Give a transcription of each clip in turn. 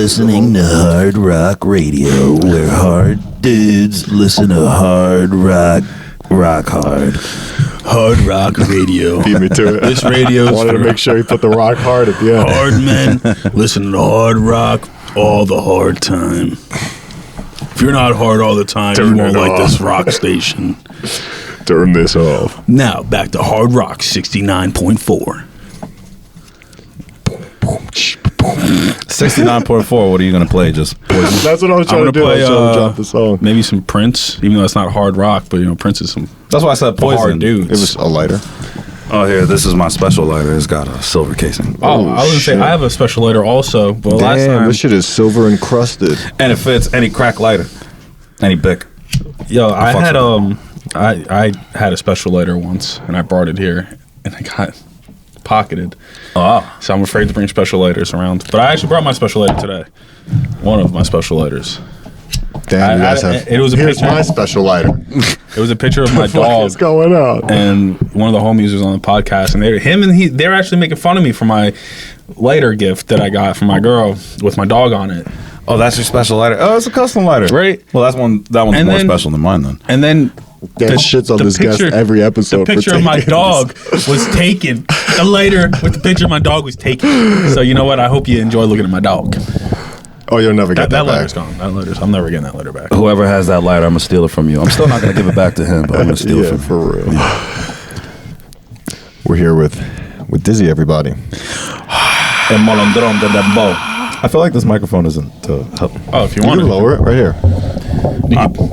listening to Hard Rock Radio, where hard dudes listen to hard rock, rock hard. Hard Rock Radio. Beat me to it. This radio wanted to make sure he put the rock hard at the end. Hard men listen to hard rock all the hard time. If you're not hard all the time, you won't like this rock station. Turn this off. Now, back to Hard Rock 69.4. 69.4. What are you gonna play? Just Poison? That's what I was trying to do. Play, I was trying to drop the song. Maybe some Prince, even though it's not hard rock, but Prince is some. That's why I said Poison. Hard dudes. It was a lighter. Oh, here, this is my special lighter. It's got a silver casing. Oh, I was gonna say I have a special lighter also, but last time this shit is silver encrusted, and it fits any crack lighter, any Bic. Yo, I had a special lighter once, and I brought it here, and I got pocketed. Oh, so I'm afraid to bring special lighters around. But I actually brought my special lighter today. One of my special lighters. Damn, you guys have. It was a Here's picture. my special lighter. It was a picture of my What dog. is going on? And one of the homies was on the podcast, and they were actually making fun of me for my lighter gift that I got from my girl with my dog on it. Oh, that's your special lighter. Oh, it's a custom lighter, right? Well, that one's more special than mine then. And then That shit's on this guest every episode. The picture of my dog was taken. The lighter with the picture of my dog was taken. So you know what? I hope you enjoy looking at my dog. Oh, you'll never get that back. Lighter's gone. I'm never getting that lighter back. Whoever has that lighter, I'm gonna steal it from you. I'm still not gonna give it back to him, but I'm gonna steal it from for real. We're here with Dizzy, everybody. And Molondron de Dembo. I feel like this microphone isn't to help. Oh, if you You want can to lower it right here.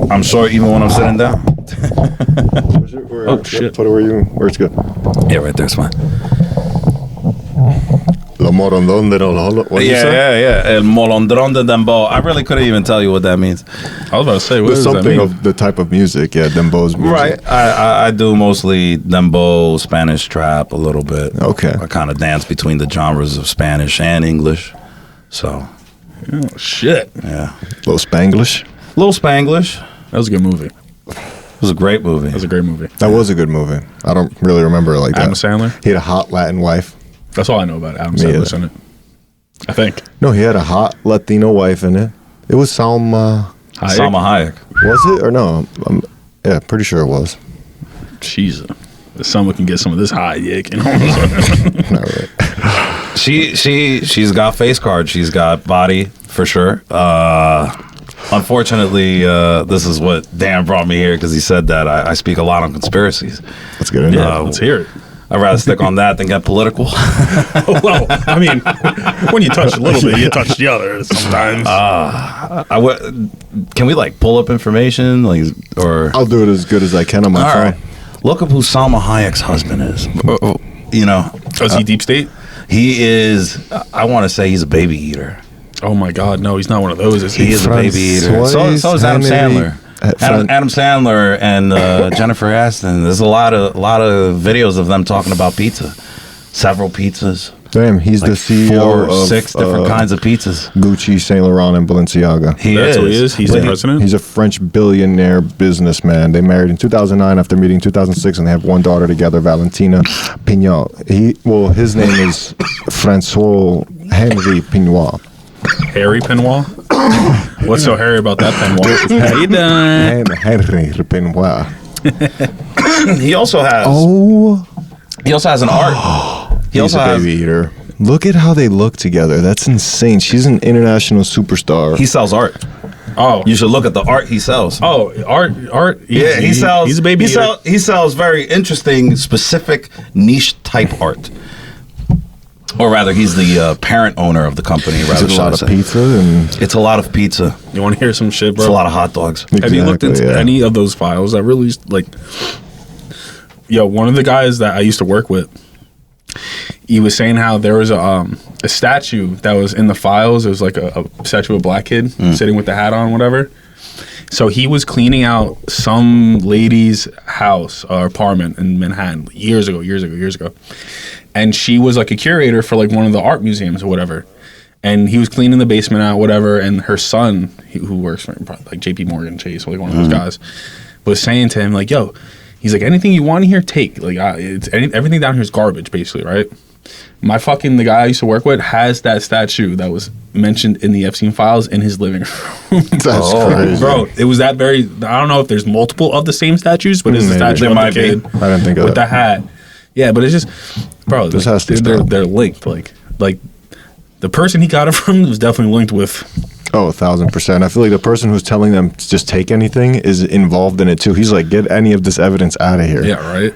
I'm sure even when I'm sitting down. Oh shit! Put it where it's good. Yeah, right there's fine. La morondon de lo. What did you say? Yeah. El Molondron de Dembo. I really couldn't even tell you what that means. I was about to say, what There's does that something mean? of the type of music, Dembo's music. Right. I do mostly Dembo, Spanish trap a little bit. Okay. I kind of dance between the genres of Spanish and English. So, Oh shit! yeah. Little Spanglish. Little Spanglish. That was a good movie. It was a great movie. That was a great movie. That was a good movie. I don't really remember it like Adam that. Sandler. He had a hot Latin wife. That's all I know about Adam Me Sandler's either. in it. I think. No, he had a hot Latino wife in it. It was Salma. Salma Hayek. Was it or no? Yeah, pretty sure it was. Jesus. If someone can get some of this high dick, Not right. She's got face cards. She's got body for sure. Unfortunately, this is what Dan brought me here because he said that I speak a lot on conspiracies. Let's get into Yeah, it. let's hear it. I'd rather stick on that than get political. Well, I mean, when you touch a little bit, you touch the other sometimes. Can we pull up information or I'll do it as good as I can on my all phone. right? Look up who Salma Hayek's husband is. You know, Is he deep state? he is. I want to say he's a baby eater. Oh my God, no, he's not one of those. Is He he? is a baby eater. So is Adam Sandler. Adam Sandler and Jennifer Aniston. There's a lot of videos of them talking about pizza. Several pizzas. Damn, he's the CEO 4 or of 6 different kinds of pizzas. Gucci, Saint Laurent, and Balenciaga. That's who he is. He's the president. He's a French billionaire businessman. They married in 2009 after meeting in 2006, and they have one daughter together, Valentina Pignol. His name is Francois Henry Pignol. Harry Pinoir. What's so hairy about that Pinoir? How you doing? Henry Pignol. He also has. Oh, He also has an art. he's a baby eater. Look at how they look together. That's insane. She's an international superstar. He sells art. Oh, You should look at the art he sells. oh, art. Yeah, he sells. He's a baby. He sells very interesting, specific niche type art. Or rather, he's the parent owner of the company. Is Rather, it a shall I lot of say. pizza and It's a lot of pizza. You want to hear some shit, bro? It's a lot of hot dogs. Have you looked into Exactly, yeah. any of those files? I really one of the guys that I used to work with, he was saying how there was a statue that was in the files. It was like a statue of a black kid sitting with the hat on, whatever. So he was cleaning out some lady's house or apartment in Manhattan years ago. And she was like a curator for like one of the art museums or whatever. And he was cleaning the basement out, whatever. And her son, who works for like JP Morgan Chase, or like one of those guys, was saying to him like, yo, he's like, anything you want in here, take. Like, everything down here is garbage, basically, right? the guy I used to work with has that statue that was mentioned in the Epstein files in his living room. That's crazy. Bro, it was that very, I don't know if there's multiple of the same statues, but it's a statue of the kid I didn't think of with the hat. Yeah, but it's just, bro, This has to stop. they're linked. Like the person he got it from was definitely linked with. Oh, 1,000%. I feel like the person who's telling them to just take anything is involved in it too. He's like, get any of this evidence out of here. Yeah, right?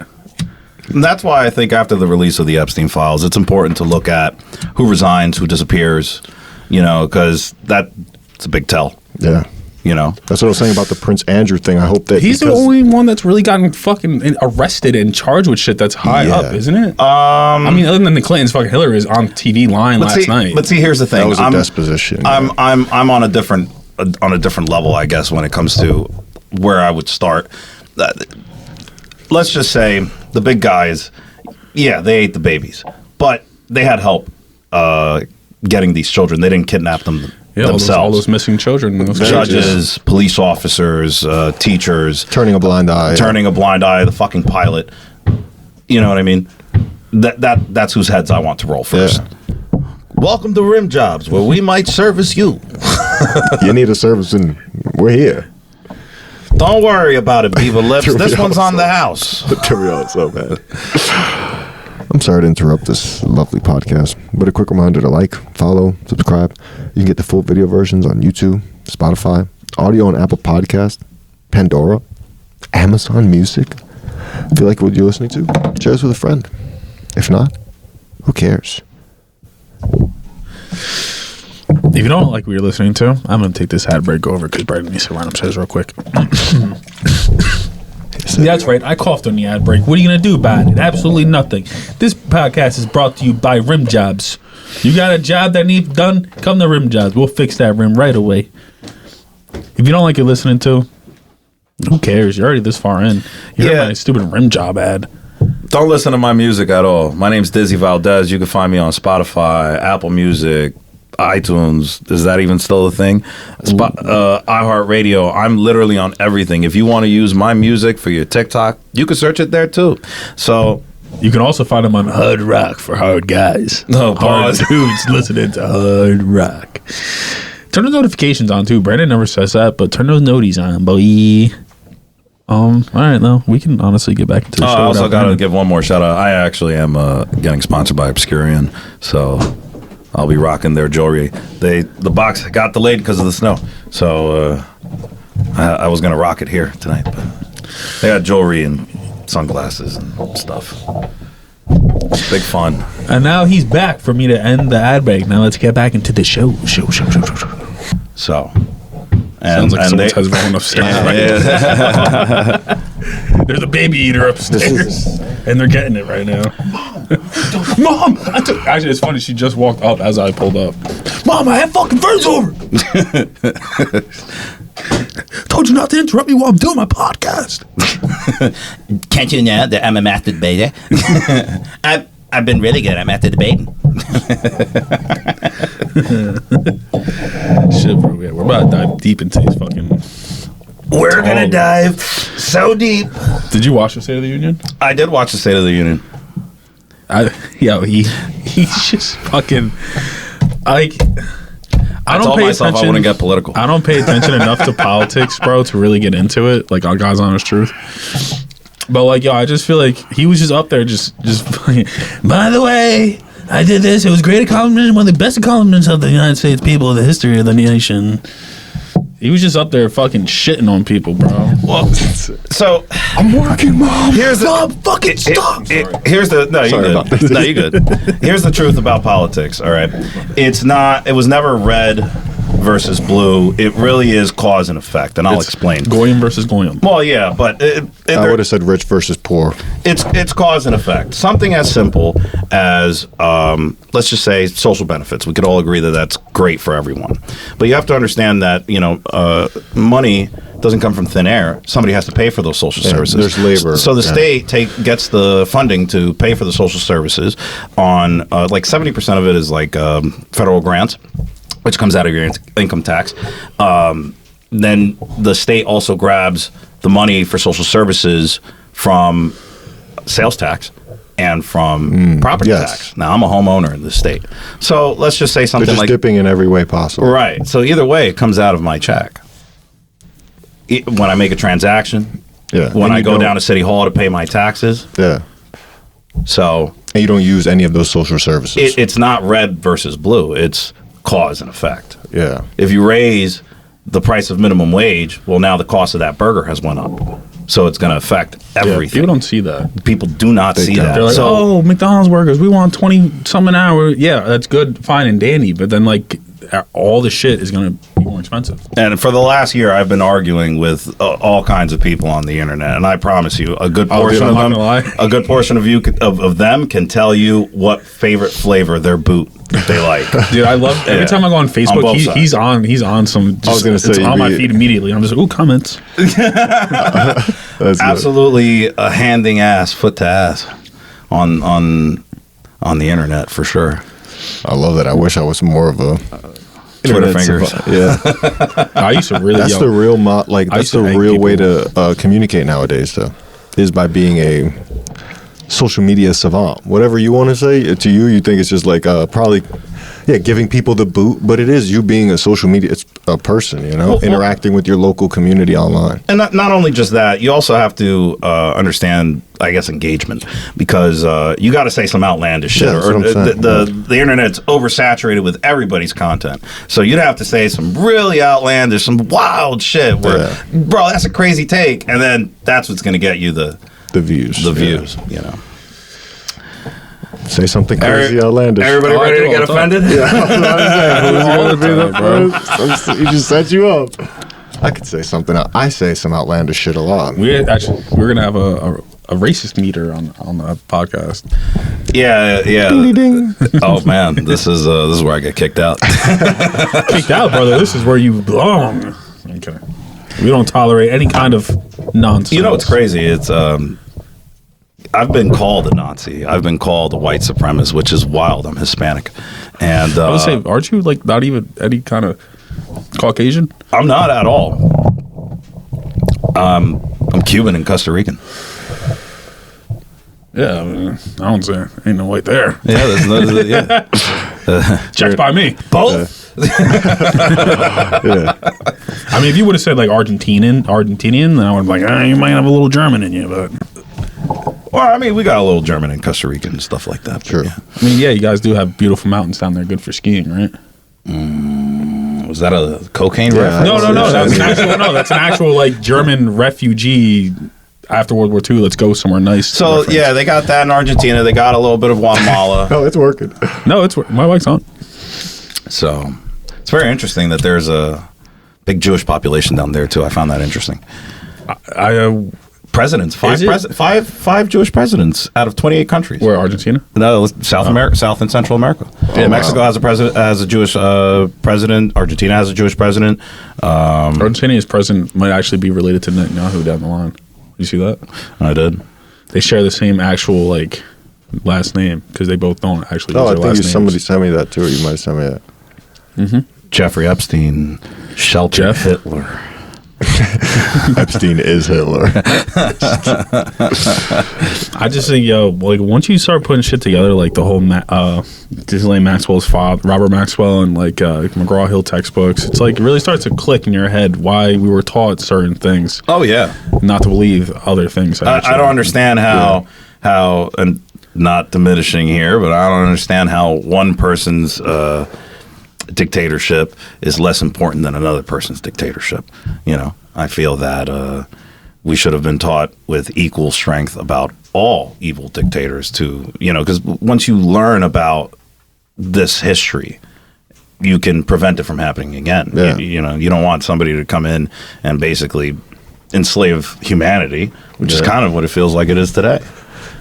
And that's why I think after the release of the Epstein files, it's important to look at who resigns, who disappears, because that's a big tell. Yeah. That's what I was saying about the Prince Andrew thing. I hope that he's the only one that's really gotten fucking arrested and charged with shit that's high up, isn't it? I mean, other than the Clintons, fucking Hillary is on TV line last night. But see, here's the thing. That was a disposition. I'm on a different level, I guess, when it comes to where I would start. Let's just say the big guys, they ate the babies, but they had help getting these children. They didn't kidnap them. Themselves. All those missing children. Those judges, police officers, teachers. Turning a blind eye. The fucking pilot. You know what I mean? That's whose heads I want to roll first. Yeah. Welcome to Rim Jobs, where we might service you. You need a service, and we're here. Don't worry about it, Beaver Lips. This one's on the house. So bad. I'm sorry to interrupt this lovely podcast, but a quick reminder to like, follow, subscribe. You can get the full video versions on YouTube, Spotify, audio on Apple Podcast, Pandora, Amazon Music. If you like what you're listening to, share this with a friend. If not, who cares? If you don't like what you're listening to, I'm going to take this ad break over because Brandon needs to run upstairs real quick. That's right. I coughed on the ad break. What are you going to do about it? Absolutely nothing. This podcast is brought to you by Rim Jobs. You got a job that needs done? Come to Rim Jobs. We'll fix that rim right away. If you don't like what you're listening to, who cares? You're already this far in. You heard my stupid rim job ad. Don't listen to my music at all. My name's Dizzy Valdes. You can find me on Spotify, Apple Music, iTunes. Is that even still a thing? iHeartRadio. I'm literally on everything. If you want to use my music for your TikTok, you can search it there too. So you can also find them on Hard Rock for hard guys. No, hard dudes listening to Hard Rock. Turn those notifications on too. Brandon never says that, but turn those noties on, boy. All right, though. We can honestly get back into the show. I also got to give one more shout out. I actually am getting sponsored by Obscurian, so I'll be rocking their jewelry. The box got delayed because of the snow, so I was gonna rock it here tonight. But they got jewelry and sunglasses and stuff. Big fun. And now he's back for me to end the ad break. Now let's get back into the show. So. Sounds like someone's husband upstairs. There's a baby eater upstairs, and they're getting it right now. Mom! Actually, it's funny. She just walked up as I pulled up. Mom, I have fucking friends over. Told you not to interrupt me while I'm doing my podcast. Can't you know that I'm a master debater? I've been really good. I'm at the debating. Shit, bro. We're about to dive deep into these fucking. We're gonna dive so deep. Did you watch the State of the Union? I did watch the State of the Union. He's just fucking like. I told myself I wouldn't get political. I don't pay attention enough to politics, bro, to really get into it. Like, on God's honest truth. But like, I just feel like he was just up there, just. By the way, I did this. It was a great accomplishment, one of the best accomplishments of the United States people in the history of the nation. He was just up there fucking shitting on people, bro. Well, so I'm working, Mom. Here's the Mom, fucking stop. Here's the no, you're good. No, you're good. Here's the truth about politics. All right, it was never red versus blue. It really is cause and effect, and I'll explain. Goyim versus Goyim. Well, yeah, but I would have said rich versus poor. It's cause and effect. Something as simple as let's just say social benefits. We could all agree that that's great for everyone, but you have to understand that money doesn't come from thin air. Somebody has to pay for those social services. There's labor. So the state gets the funding to pay for the social services on like 70% of it is like federal grants, which comes out of your income tax. Then the state also grabs the money for social services from sales tax, and from property tax. Now, I'm a homeowner in this state. So let's just say something They're just like... dipping in every way possible. Right. So either way, it comes out of my check. When I make a transaction, when I go down to City Hall to pay my taxes. Yeah. So... And you don't use any of those social services. It's not red versus blue. It's cause and effect. Yeah. If you raise the price of minimum wage, well, now the cost of that burger has went up. So it's going to affect everything. People don't see that. People do not see that. They're like, oh, McDonald's burgers, we want 20-some an hour. Yeah, that's good, fine and dandy. But then, like, all the shit is going to be more expensive. And for the last year, I've been arguing with all kinds of people on the internet, and I promise you, a good portion of them, a good portion of you of them can tell you what favorite flavor their boot they like. Dude, I love every time I go on Facebook. He's on some. Just, I was going to say, it's on my feed immediately. I'm just like, ooh, comments. Absolutely handing ass, foot to ass, on the internet for sure. I love that. I wish I was more of a Twitter fingers. Yeah, I used to really. That's the real that's the real way to communicate nowadays. Though, is by being a social media savant. Whatever you want to say to you think it's just like probably giving people the boot, but it is you being a social media person, interacting with your local community online. And not only just that, you also have to understand, I guess, engagement, because you got to say some outlandish shit. Yeah, Or the internet's oversaturated with everybody's content, so you'd have to say some really outlandish, some wild shit. Where, bro, that's a crazy take, and then that's what's going to get you the views. Say something crazy outlandish. Everybody ready to get offended? He just set you up. I could say something. I say some outlandish shit a lot. We're gonna have a racist meter on the podcast. Yeah. Ding, ding, ding. Oh man, this is where I get kicked out. Kicked out, brother. This is where you belong. Okay. We don't tolerate any kind of nonsense. You know what's crazy? It's I've been called a Nazi. I've been called a white supremacist, which is wild. I'm Hispanic, and I would say, aren't you like not even any kind of Caucasian? I'm not at all. I'm Cuban and Costa Rican. Yeah, I mean, I don't say ain't no white there. Yeah, there's no. Checked by me. Both. Yeah. I mean, if you would have said like Argentinian, then I would have been like, you might have a little German in you, but. Well, I mean, we got a little German and Costa Rican and stuff like that. Sure. Yeah. I mean, yeah, you guys do have beautiful mountains down there, good for skiing, right? Was that a cocaine reference? No. That's an actual like German refugee after World War II. Let's go somewhere nice. So reference. yeah, they got that in Argentina. They got a little bit of Guatemala. Oh, it's working. No, my bike's on. So it's very interesting that there's a big Jewish population down there too. I found that interesting. Presidents, five Jewish presidents out of 28 countries. Where, Argentina? No, South America, South and Central America. Yeah, Mexico has a Jewish president. Argentina has a Jewish president. Argentina's president might actually be related to Netanyahu down the line. Did you see that? I did. They share the same actual like last name because they both don't actually. Oh, use I think somebody sent me that too. You might have sent me that. Mm-hmm. Jeffrey Epstein sheltered Hitler. Epstein is Hitler. I just think, like once you start putting shit together, like the whole Ghislaine Maxwell's father, Robert Maxwell, and like McGraw-Hill textbooks, it's like it really starts to click in your head why we were taught certain things. Oh yeah, not to believe other things. I don't understand how and not diminishing here, but I don't understand how one person's dictatorship is less important than another person's dictatorship. I feel that we should have been taught with equal strength about all evil dictators too, because once you learn about this history, you can prevent it from happening again. Yeah. You don't want somebody to come in and basically enslave humanity, which is kind of what it feels like it is today.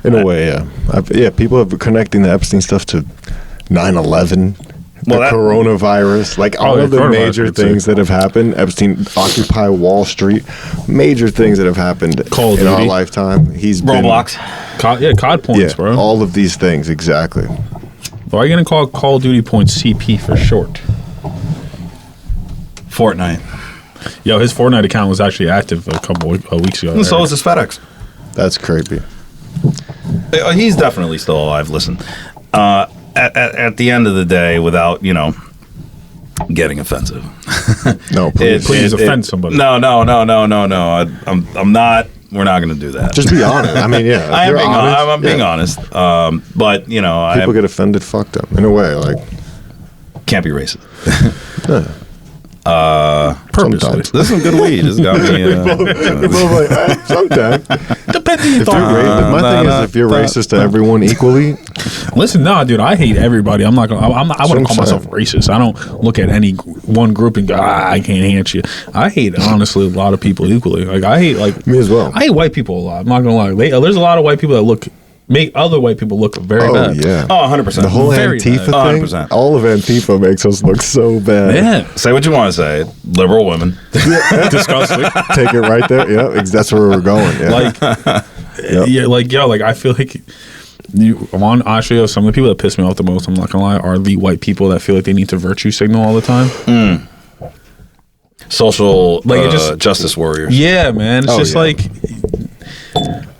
In a way, yeah. People have been connecting the Epstein stuff to 9/11. Coronavirus, like all of the major things that have happened. Epstein, Occupy Wall Street, major things that have happened in our lifetime. He's Roblox. COD points, bro. All of these things, exactly. Why are you going to call Call of Duty points CP for short? Fortnite. Yo, his Fortnite account was actually active a couple of weeks ago. And so was his FedEx. That's creepy. He's definitely still alive. Listen, at the end of the day, without getting offensive. No, Please offend somebody. No. I'm not. We're not going to do that. just be honest. I mean, yeah. I am you're being honest, I'm being honest. But People get offended. Fuck them. In a way, like can't be racist. Purposely. sometimes. This is some good weed. This got me. Sometimes. Depending If you're my thing is, if you're racist to everyone equally, Listen, nah, dude, I hate everybody. I'm not gonna. I wouldn't call myself racist. I don't look at any one group and go, I can't hate you. I hate honestly a lot of people equally. Like I hate me as well. I hate white people a lot. I'm not gonna lie. There's a lot of white people that make other white people look very bad. Yeah. Oh, 100%. The whole Very Antifa bad. thing, 100%. all of Antifa makes us look so bad. Yeah, Say what you want to say. Liberal women. disgusting. Take it right there. Yeah, that's where we're going. Yeah. Like I feel like honestly, some of the people that piss me off the most, I'm not gonna lie, are the white people that feel like they need to virtue signal all the time. Social justice warriors. Yeah, man. It's just like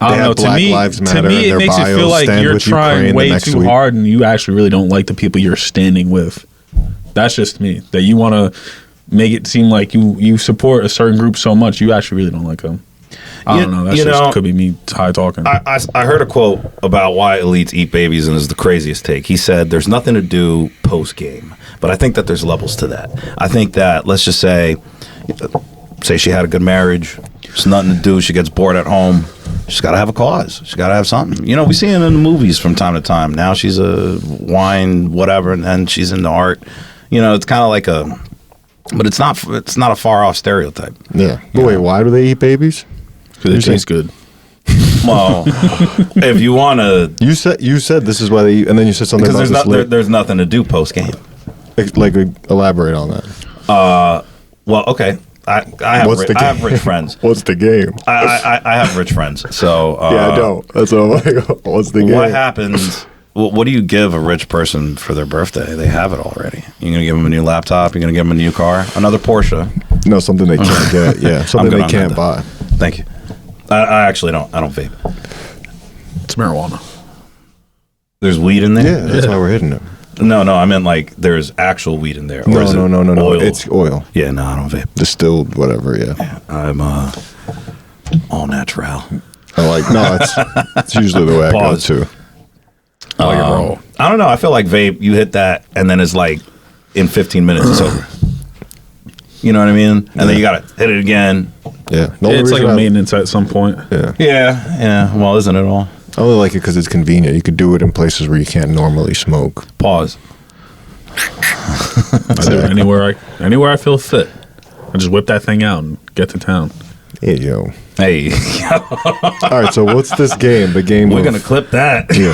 I don't know. Black Lives To Matter me, in it their makes it feel bios, like stand you're with trying Ukraine the way next too week. hard, and you actually really don't like the people you're standing with. That's just me. That you want to make it seem like you support a certain group so much, you actually really don't like them. I don't know. That just could be me high talking. I heard a quote about why elites eat babies, and it's the craziest take. He said, "There's nothing to do post game," but I think that there's levels to that. I think that let's just say she had a good marriage. There's nothing to do. She gets bored at home. She's got to have a cause. She's got to have something. We see it in the movies from time to time. Now she's a wine whatever, and then she's into art. It's kind of like but it's not a far off stereotype. Yeah. But wait, why do they eat babies? Because it tastes good. Well, if you want to, You said this is why they eat, and then you said something because about there's nothing to do post game. like elaborate on that. Well, okay. I have rich friends. What's the game? I have rich friends. So Yeah, I don't. That's what I'm like. What's the game? what happens? What do you give a rich person for their birthday? They have it already. You're gonna give them a new laptop. You're gonna give them a new car, another Porsche. No, something they can't get. Yeah, something good they on can't that, buy. Thank you. I actually don't. I don't vape. It's marijuana. There's weed in there. Yeah, that's why we're hitting it. No. I meant like there's actual weed in there. Or is it No. oil? It's oil, Yeah. No, I don't vape. distilled, whatever. Yeah. I'm all natural. I'm like, no, it's usually the way I go Pause. too. I like it raw. I don't know. I feel like vape. You hit that, and then it's like in 15 minutes it's over. You know what I mean? And then you gotta hit it again. Yeah, the only It's like reason a maintenance at some point. Yeah, Yeah. Well, isn't it all? I only like it because it's convenient. You could do it in places where you can't normally smoke. Pause. I do it anywhere I feel fit. I just whip that thing out and get to town. Hey, yo. Hey, All right, so what's this game? The game we're of, gonna clip that. Yeah,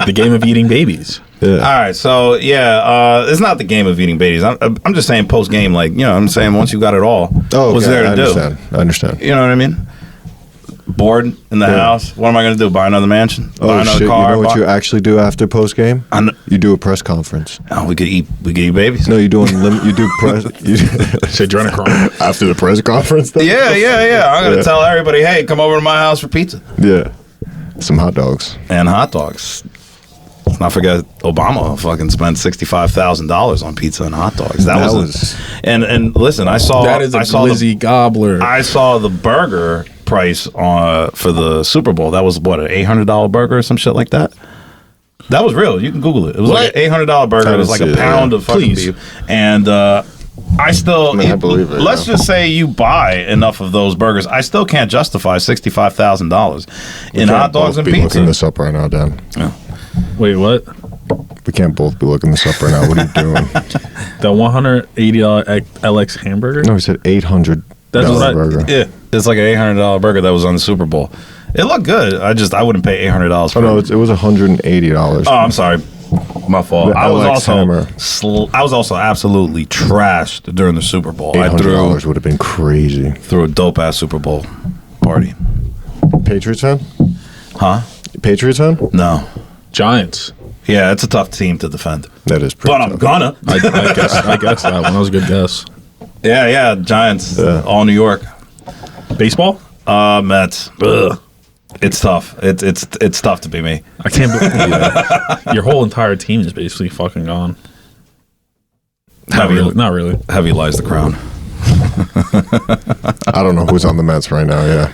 The game of eating babies. yeah. All right, so it's not the game of eating babies. I'm just saying post game, like I'm saying once you got it all, Oh, what's okay, there to I do? understand. I understand. You know what I mean? Bored in the house. What am I gonna do? Buy another mansion? Buy Oh another shit! car? You know what you actually do after post game? You do a press conference. Oh, we could eat babies. No, you do press. Said you're on a crime. After the press conference. Then? Yeah. I'm gonna tell everybody, hey, come over to my house for pizza Yeah, some hot dogs. and hot dogs. Let's not forget Obama fucking spent $65,000 on pizza and hot dogs. That was and listen, I saw That is a glizzy gobbler. I saw the burger price for the Super Bowl. That was what, an $800 burger or some shit like that. That was real. You can Google it. It was like an $800 burger. It was like a pound of fucking beef. And I believe it. Let's just say you buy enough of those burgers. I still can't justify $65,000 in hot dogs and Looking pizza. this up right now, Dan. Wait, what? We can't both be looking this up right now. What are you doing? The $180 LX hamburger? No, he said $800 That's what burger. Yeah, it's like an $800 burger that was on the Super Bowl. It looked good. I wouldn't pay $800 for Oh no, it. it was $180. Oh, I'm sorry. My fault. The I was LX also I was also absolutely trashed during the Super Bowl. I $800 would have been crazy. threw a dope ass Super Bowl party. Patriots fan? Huh? Patriots fan? No. Giants. Yeah, it's a tough team to defend. That is pretty But I'm tough. gonna. I guess that one. That was a good guess. Yeah. Giants. Yeah. All New York. Baseball? Mets. Ugh. It's tough. It's tough to be me. I can't believe that. Your whole entire team is basically fucking gone. Not really. Heavy lies the crown. I don't know who's on the Mets right now. Yeah,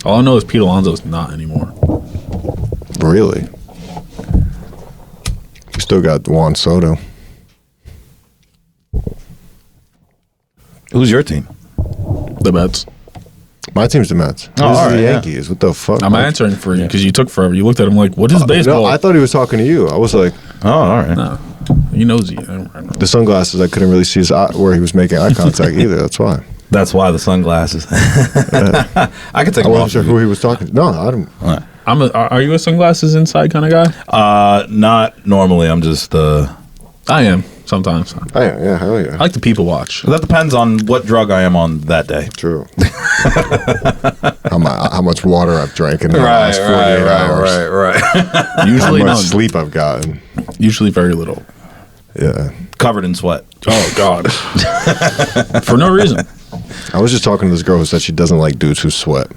All I know is Pete Alonso's not anymore. really. We still got Juan Soto. Who's your team? The Mets. My team's the Mets. Oh, This all is the right, yeah. Yankees. What the fuck? I'm answering for you because you took forever. You looked at him like, what is baseball? No, I thought he was talking to you. I was like, Oh, all right. No. He knows you. I don't know. the sunglasses. I couldn't really see his eye, where he was making eye contact either. That's why. That's why the sunglasses. I could take I them wasn't off. sure who he was talking to. No, I don't. Are you a sunglasses inside kind of guy? Not normally. I'm just. I am sometimes. Oh, yeah, hell yeah. I like to people watch. That depends on what drug I am on that day. True. how much water I've drank in the last 48 hours. right. Usually How none. much sleep I've gotten. Usually very little. Yeah. Covered in sweat. Oh God. For no reason. I was just talking to this girl who said she doesn't like dudes who sweat.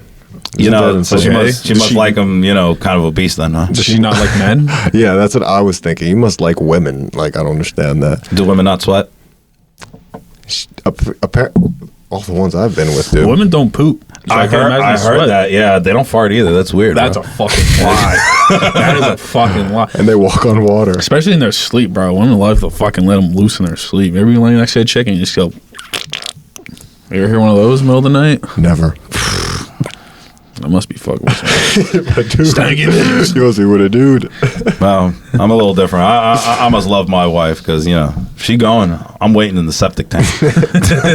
You know, so she Okay. must like them. You know, kind of obese then, huh? Does she not like men? Yeah, that's what I was thinking. You must like women. Like, I don't understand that. Do women not sweat? All the ones I've been with do. Women don't poop. So I can't imagine heard sweat. that. Yeah, they don't fart either. That's weird. That's bro. a fucking lie. That is a fucking lie. And they walk on water. Especially in their sleep, bro. Women love to fucking let them loose in their sleep. Maybe you lay next to a chicken, you just go. You ever hear one of those in the middle of the night? Never. I must be fucking with somebody. Stanky bitch. You must be with a dude. Well, I'm a little different. I must love my wife because, you know, if she going, I'm waiting in the septic tank.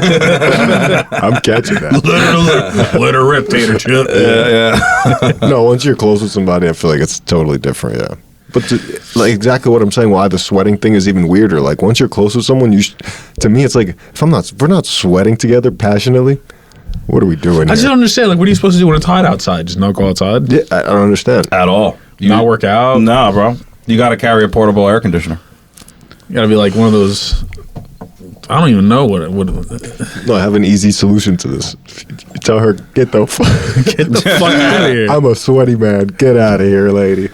I'm catching that. Let her rip, tater chip. Yeah. No, once you're close with somebody, I feel like it's totally different, yeah. But like exactly what I'm saying, why the sweating thing is even weirder. Like once you're close with someone, to me, it's like if we're not sweating together passionately, what are we doing? I just here? don't understand. Like, what are you supposed to do when it's hot outside? Just not go outside? Yeah, I don't understand. At all. Not work out? Nah, bro. You got to carry a portable air conditioner. You gotta be like one of those. I don't even know what. No, I have an easy solution to this. You tell her, get the fuck out of here. I'm a sweaty man. Get out of here, lady.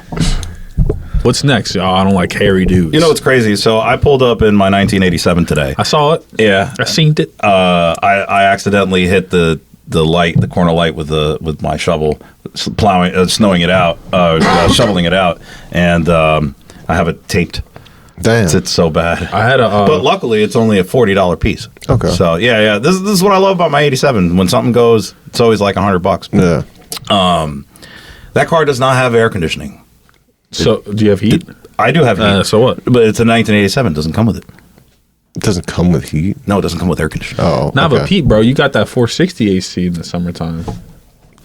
What's next? Oh, I don't like hairy dudes. You know what's crazy? So I pulled up in my 1987 today. I saw it. Yeah. I seen it. I accidentally hit the light, the corner light with my shovel, plowing, snowing it out, shoveling it out, and I have it taped. Damn. It's so bad. I had a. But luckily, it's only a $40 piece. Okay. So yeah. This is what I love about my 87. When something goes, it's always like $100. Yeah. That car does not have air conditioning. So, do you have heat? I do have heat. So what? But it's a 1987. It doesn't come with it. It doesn't come with heat. No, it doesn't come with air conditioning. Oh. Nah, okay. but Pete, bro, you got that 460 AC in the summertime.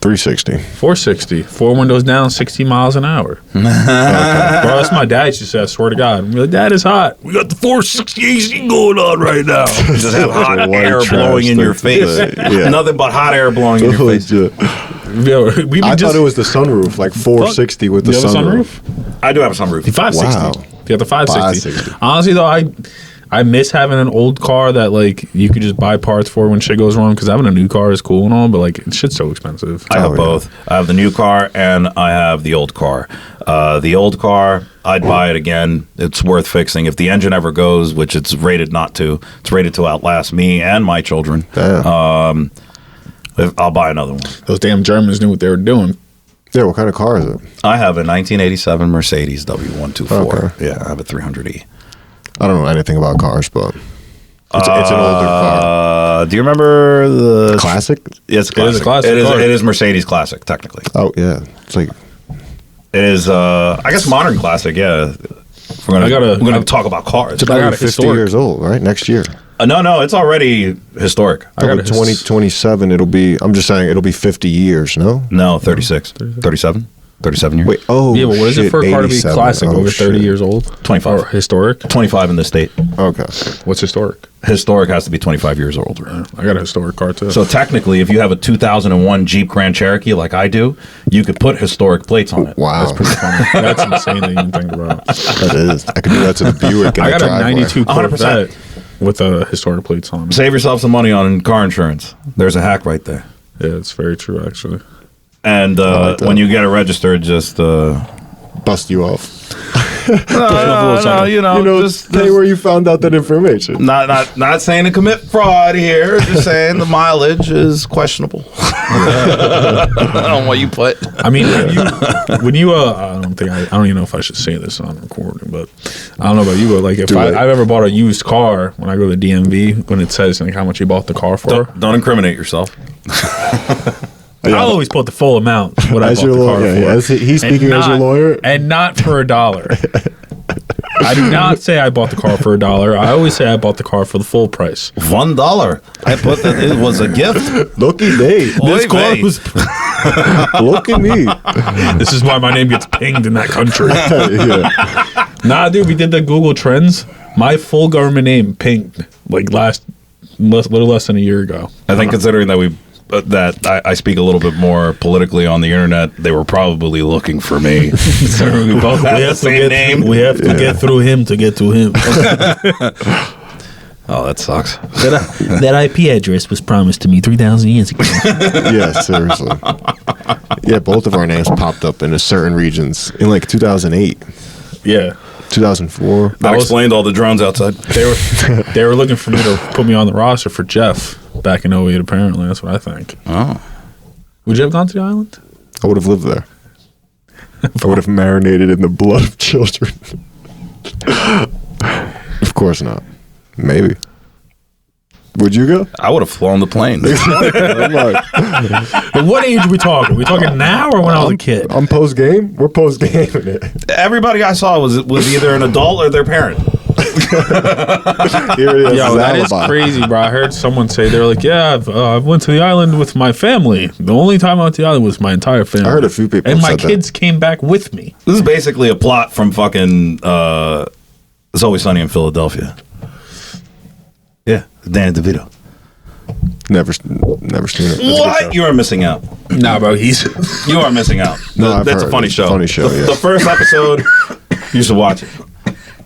360. 460. 4 windows down, 60 miles an hour. Bro, that's my dad used to say, I swear to God. I'm like, Dad, it's hot. We got the 460 AC going on right now. You just have hot White air trash blowing in your thing. face. Yeah. Nothing but hot air blowing in your face. Legit. Yo, I thought it was the sunroof, like 460 with the You have a sunroof. I do have a sunroof. The 560. Wow. You got the 560. 560. Honestly, though, I miss having an old car that, like, you could just buy parts for when shit goes wrong, because having a new car is cool and all, but, like, shit's so expensive. I have yeah. both. I have the new car and I have the old car. The old car, I'd buy it again. It's worth fixing. If the engine ever goes, which it's rated not to, it's rated to outlast me and my children. Damn. I'll buy another one. Those damn Germans knew what they were doing. Yeah, what kind of car is it? I have a 1987 Mercedes W124. Okay. Yeah, I have a 300E. I don't know anything about cars, but it's an older car. Do you remember the Classic? Yeah, it's a classic. It is a classic It is, car. it is Mercedes classic, technically. Oh, yeah. It's like, It is, I guess, modern classic. Yeah, we're gonna talk about cars. it's about got 50 a historic- years old, right? Next year. No, it's already historic. I got By 2027, it'll be, I'm just saying, it'll be 50 years, no? No, 36, 37, 37 years. Wait, oh, Yeah, but what is it shit, for a car to be 87. classic, Oh, over 30 shit. years old? 25. Or historic? 25 in the state. Okay. What's historic? Historic has to be 25 years old. I got a historic car, too. So technically, if you have a 2001 Jeep Grand Cherokee like I do, you could put historic plates on it. Wow. That's pretty funny. That's insane that you can think about. That is. I could do that to the Buick in I the got a driveway. 92 100%. Corvette with historic plates on it. Save yourself some money on car insurance. There's a hack right there. Yeah, it's very true, actually. And like that. when you get it registered, just Bust you off. no, just Say where you found out that information. not saying to commit fraud here. Just saying the mileage is questionable. On what you put. I mean, when you I don't even know if I should say this on recording, but I don't know about you, but like if I've ever bought a used car, when I go to the DMV, when it says like how much you bought the car for, Don't incriminate yourself. I always put the full amount what I bought the car for. He's speaking as your lawyer, and not for $1. I do not say I bought the car for $1. I always say I bought the car for the full price. $1. I put that it was a gift. Lucky day. This car was. Look at me. This is why my name gets pinged in that country. Yeah. Nah, dude, we did the Google Trends. My full government name pinged like little less than a year ago. I think considering that I speak a little bit more politically on the internet, they were probably looking for me. We both have the same name. We have to get through him to get to him. Oh, that sucks. That IP address was promised to me 3,000 years ago. Yeah, seriously. Yeah, both of our names popped up in certain regions in like 2008, Yeah. 2004. That explained all the drones outside. They were looking for me to put me on the roster for Jeff back in 08, apparently. That's what I think. Oh. Would you have gone to the island? I would have lived there. I would have marinated in the blood of children. Of course not. Maybe. Would you go? I would have flown the plane. I'm like, But what age are we talking? Are we talking now or when I was a kid? I'm post game. We're post game. Everybody I saw was either an adult or their parent. Here it is. Yo, his that is alibi. crazy, bro. I heard someone say they were like, "Yeah, I went to the island with my family. The only time I went to the island was my entire family." I heard a few people and my said that. kids came back with me. This is basically a plot from fucking It's Always Sunny in Philadelphia. Yeah, Danny DeVito. Never seen it. It's a good What? show. You are missing out. Nah, bro, You are missing out. No, I've That's a heard. funny It's show. a funny show, The, yeah. the first episode, you should watch it.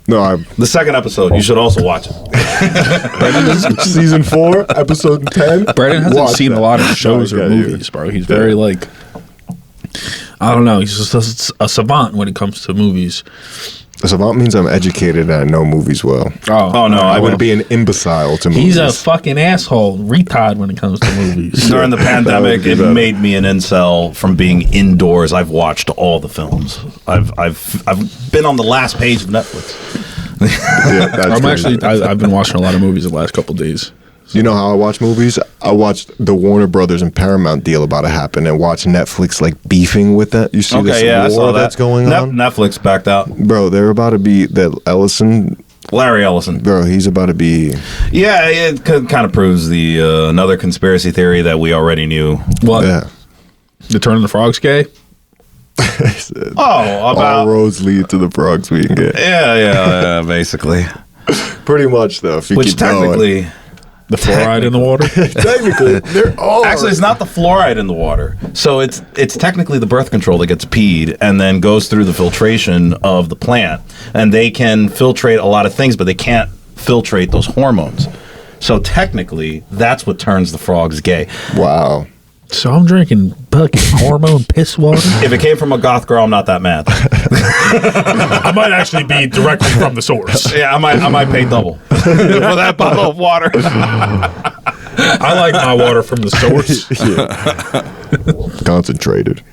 No, The second episode, you should also watch it. season 4, episode 10. Brandon hasn't Watch seen that. a lot of shows No, I or got you. movies, bro. He's very like, I don't know. He's just a savant when it comes to movies. Savant means I'm educated and I know movies well. Oh, no, I I would would be an imbecile to movies. He's a fucking asshole, retard when it comes to movies. During the pandemic, be it better. made me an incel from being indoors. I've watched all the films. I've been on the last page of Netflix. Yeah, that's I'm crazy. actually, I've been watching a lot of movies the last couple days. You know how I watch movies? I watched the Warner Brothers and Paramount deal about to happen and watch Netflix like beefing with that. You see this I war saw that. that's going on? Netflix backed out. Bro, they're about to be that Ellison. Larry Ellison. Bro, he's about to be. Yeah, it kind of proves the another conspiracy theory that we already knew. What? Yeah. The Turn of the Frogs gay? Oh, All about roads lead to the frogs we can get. yeah, basically. Pretty much, though. If you Which keep going. technically, The fluoride in the water? technically, they're all actually, it's not the fluoride in the water. So it's technically the birth control that gets peed and then goes through the filtration of the plant, and they can filtrate a lot of things, but they can't filtrate those hormones. So technically, that's what turns the frogs gay. Wow. So I'm drinking fucking hormone piss water? If it came from a goth girl, I'm not that mad. I might actually be directly from the source. Yeah, I might pay double for that bottle of water. I like my water from the source. Concentrated.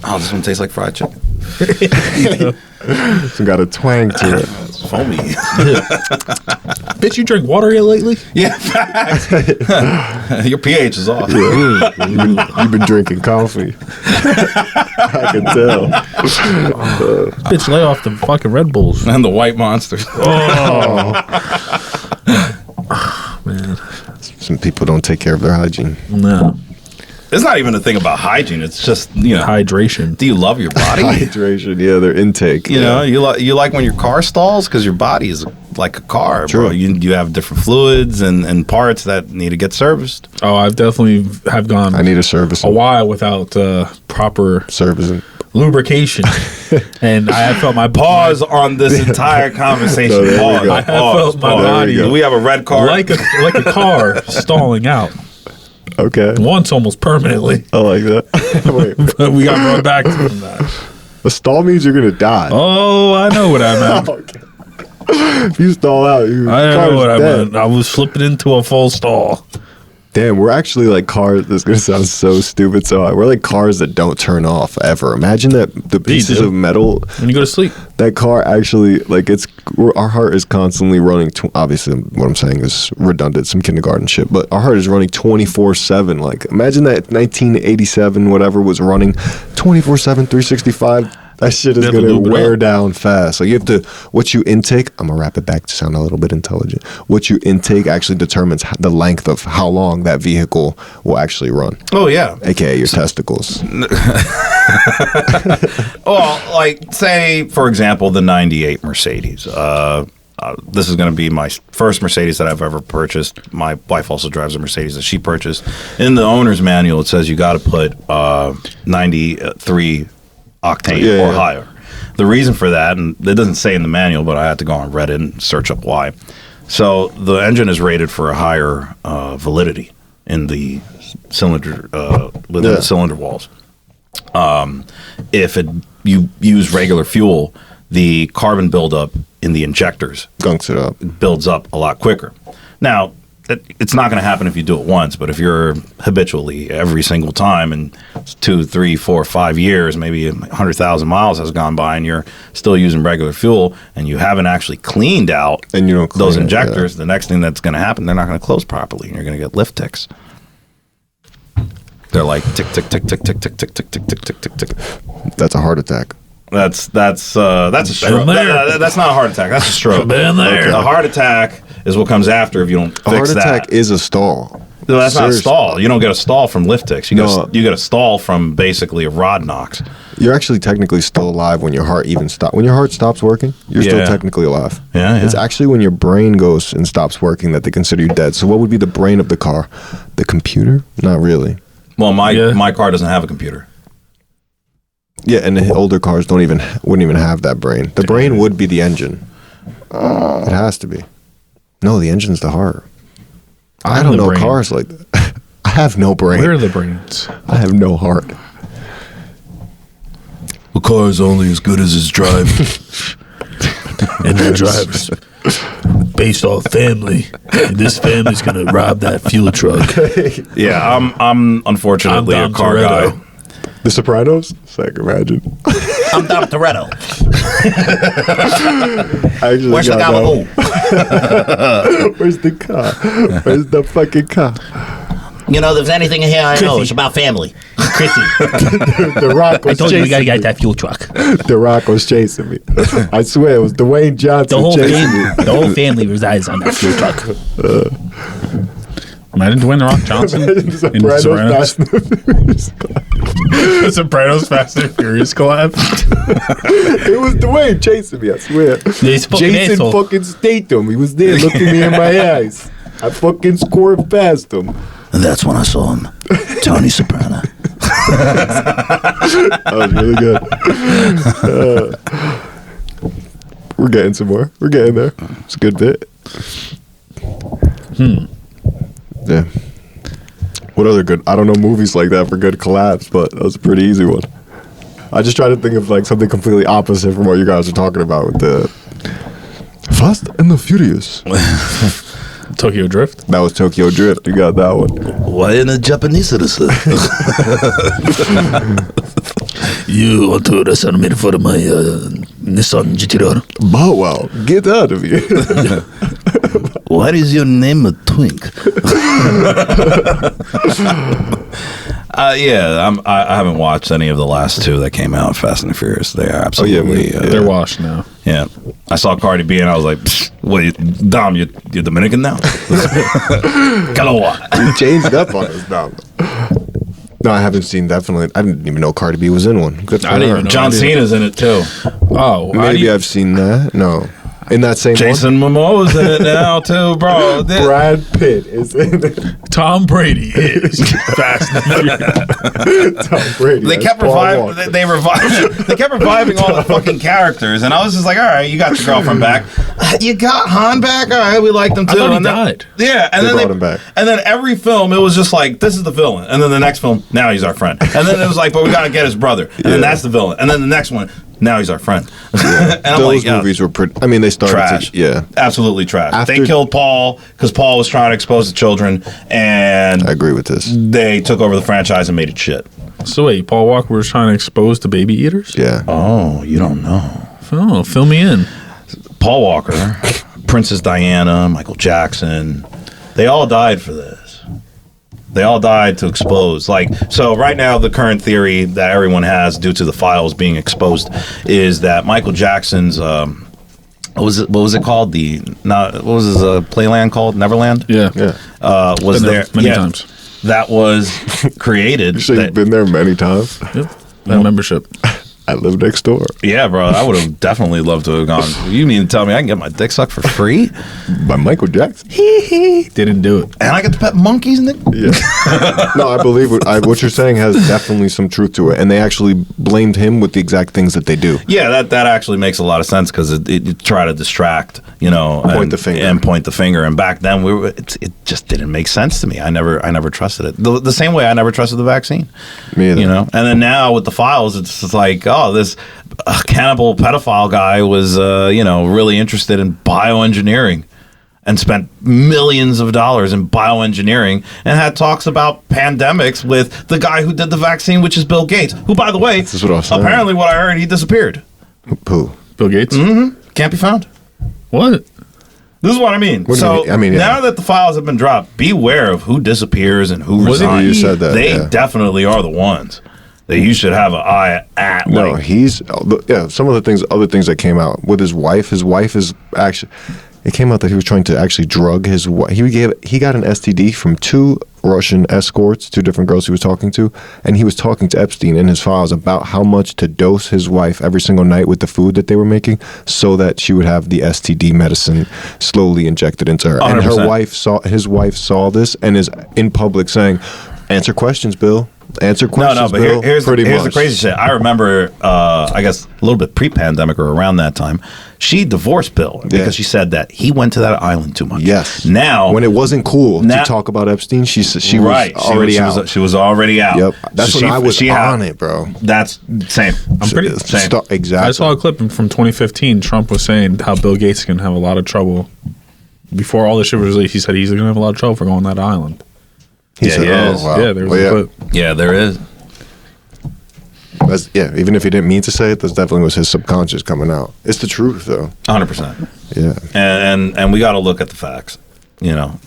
Oh, this one tastes like fried chicken. It's got a twang to it. It's foamy. Bitch, you drink water here lately? Yeah, facts. Your pH is off. You've been drinking coffee. I can tell. Bitch, lay off the fucking Red Bulls. And the white monsters. Man, Some people don't take care of their hygiene. no. It's not even a thing about hygiene. It's just, Hydration. do you love your body? Hydration, yeah, their intake. You know, you like when your car stalls because your body is like a car, True. bro. You have different fluids and parts that need to get serviced. Oh, I've definitely have gone I need a service. a while without proper Servicing. lubrication. And I have felt my Pause on this entire conversation. No, there we Pause. go. I have Pause. felt my Pause. body There we go. Do we have a red card? like a car stalling out. Okay. Once almost permanently. I like that. Wait, But we got brought back from that. a stall means you're gonna die. Oh, I know what I meant. Okay. If you stall out, you I know what I dead. meant. I was slipping into a full stall. Damn, we're actually like cars. This is gonna sound so stupid. So we're like cars that don't turn off ever. Imagine that the pieces do. of metal. When you go to sleep. That car actually, like, our heart is constantly running. Obviously, what I'm saying is redundant, some kindergarten shit. But our heart is running 24/7. Like, imagine that 1987 whatever was running 24/7, 365. That shit is You have to gonna lube it wear up. down fast. So you have to, what you intake. I'm gonna wrap it back to sound a little bit intelligent. What you intake actually determines the length of how long that vehicle will actually run. Oh yeah. AKA your testicles. Well, like say for example the '98 Mercedes. This is going to be my first Mercedes that I've ever purchased. My wife also drives a Mercedes that she purchased. In the owner's manual, it says you got to put 93 octane or higher. The reason for that, and it doesn't say in the manual, but I had to go on Reddit and search up why. So the engine is rated for a higher validity in the cylinder within the cylinder walls. If you use regular fuel, the carbon buildup in the injectors Gunks it up. builds up a lot quicker. Now, it's not going to happen if you do it once, but if you're habitually every single time in 2, 3, 4, 5 years, maybe 100,000 miles has gone by and you're still using regular fuel and you haven't actually cleaned out And you don't clean those it, injectors, the next thing that's going to happen, they're not going to close properly and you're going to get lift ticks. They're like tick, tick, tick, tick, tick, tick, tick, tick, tick, tick, tick, tick, tick. That's a heart attack. That's a stroke. That's not a heart attack. That's a stroke. Been there. A heart attack is what comes after if you don't A fix heart that. attack is a stall. No, that's not a Seriously. stall. You don't get a stall from lift ticks. You No. get a stall from basically a rod knocks. You're actually technically still alive when your heart even stops. When your heart stops working, you're still Yeah. technically alive. Yeah. It's actually when your brain goes and stops working that they consider you dead. So what would be the brain of the car? The computer? Not really. Well, my car doesn't have a computer. Yeah, and the older cars wouldn't even have that brain. The brain would be the engine. It has to be. No, the engine's the heart. I I'm don't the know brain. cars like that. I have no brain. Where are the brains? I have no heart. The car is only as good as its driver. And that driver's based off family. And this family's gonna rob that fuel truck. Yeah, I'm unfortunately I'm a car Toretto. guy. The Sopranos? So I can imagine. I'm Dom Toretto. I actually Where's the got that one. gabagool? Where's the car? Where's the fucking car? You know, if there's anything in here I know, it's about family. Chrissy, The Rock was told you we gotta chasing get that fuel truck. me. The Rock was chasing me. I swear it was Dwayne Johnson The whole chasing me. family, the whole family resides on that fuel truck. Imagine Dwayne The Rock Johnson in The Sopranos. The Sopranos Fast and Furious collab. It was Dwayne chasing me, I swear. He's a fucking Jason asshole. fucking Statham. He was there looking me in my eyes. I fucking scored past him. And that's when I saw him. Tony Soprano. That was really good. We're getting some more. We're getting there. It's a good bit. Yeah. What other good? I don't know movies like that for good collabs, but that was a pretty easy one. I just try to think of like something completely opposite from what you guys are talking about with the Fast and the Furious. Tokyo Drift. That was Tokyo Drift. You got that one. Why in a Japanese citizen? You want to resign me for my Nissan GT-R? Bow Wow, get out of here. Why is your name a twink? Yeah, I haven't watched any of the last two that came out, Fast and the Furious. They are absolutely. They're washed now. Yeah, I saw Cardi B and I was like, "Psh, "What, Dom? You're Dominican now?" Kalawa. You changed up on us now. No, I haven't seen definitely. I didn't even know Cardi B was in one. Good for I didn't her. even know. John Cena's in it too. Oh, Maybe I've seen that. No. In that same Jason Momoa's in it now too, bro. one? Brad Pitt is in it. Tom Brady is Fast and Furious. Tom Brady. They as kept Paul reviving. Walker. They kept reviving all the fucking characters, and I was just like, "All right, you got your girlfriend back." you got Han back. All right, we liked him too. I thought he And then- died. Yeah, and They then brought him back. And then every film, it was just like, this is the villain. And then the next film, now he's our friend. And then it was like, but we gotta get his brother. And then that's the villain. And then the next one, now he's our friend. And I'm Those like, movies were pretty. I mean, they started. trash. Yeah, Absolutely trash. After- They killed Paul because Paul was trying to expose the children, and I agree with this. they took over the franchise and made it shit. So wait, Paul Walker was trying to expose the baby eaters? Yeah. Oh, you don't know. Oh, fill me in. Paul Walker, Princess Diana, Michael Jackson, they all died for this. They all died to expose. Like, so right now, the current theory that everyone has due to the files being exposed is that Michael Jackson's, what was it called? What was his playland called? Neverland? Yeah. Yeah. Was Been there many times. That was created. So you've been there many times. Yep. That membership. I live next door. Yeah, bro, I would have definitely loved to have gone. You mean to tell me I can get my dick sucked for free? By Michael Jackson. Didn't do it. And I get to pet monkeys in it? Yeah. No, I believe what you're saying has definitely some truth to it, and they actually blamed him with the exact things that they do. Yeah, that actually makes a lot of sense because it try to distract, Point the finger. and point the finger. And back then, it just didn't make sense to me. I never trusted it. The same way I never trusted the vaccine. Me either. And then now with the files, it's just like, oh, this cannibal pedophile guy was really interested in bioengineering and spent millions of dollars in bioengineering and had talks about pandemics with the guy who did the vaccine, which is Bill Gates, who, by the way, This is what I was saying. apparently what I heard, he disappeared. Who? Bill Gates? Can't be found. What? This is what I mean. What do you So mean? I mean, yeah. now that the files have been dropped, beware of who disappears and who Was it resigns. you said that, They yeah. definitely are the ones that you should have an eye at. No, like, some of the other things that came out with his wife. His wife is actually. It came out that he was trying to actually drug his wife. He got an STD from 2 Russian escorts, 2 different girls he was talking to, and he was talking to Epstein in his files about how much to dose his wife every single night with the food that they were making, so that she would have the STD medicine slowly injected into her. And 100%. his wife saw this and is in public saying, "Answer questions, Bill. Answer questions, but Bill." here's Pretty the much. crazy shit. I remember, I guess, a little bit pre-pandemic or around that time, she divorced Bill because she said that he went to that island too much. Yes. Now, when it wasn't cool Now- to talk about Epstein, she was right, already out. She was already out. Yep. That's So when I was had- on it, bro. That's same. I'm pretty same. Exactly. I saw a clip from 2015. Trump was saying how Bill Gates is going to have a lot of trouble. Before all this shit was released, he said he's going to have a lot of trouble for going to that island. He said, he "Oh, is. wow." Yeah, there was Well, a yeah. clip. Yeah, there is. Even if he didn't mean to say it, that definitely was his subconscious coming out. It's the truth, though. 100%. Yeah. And we got to look at the facts.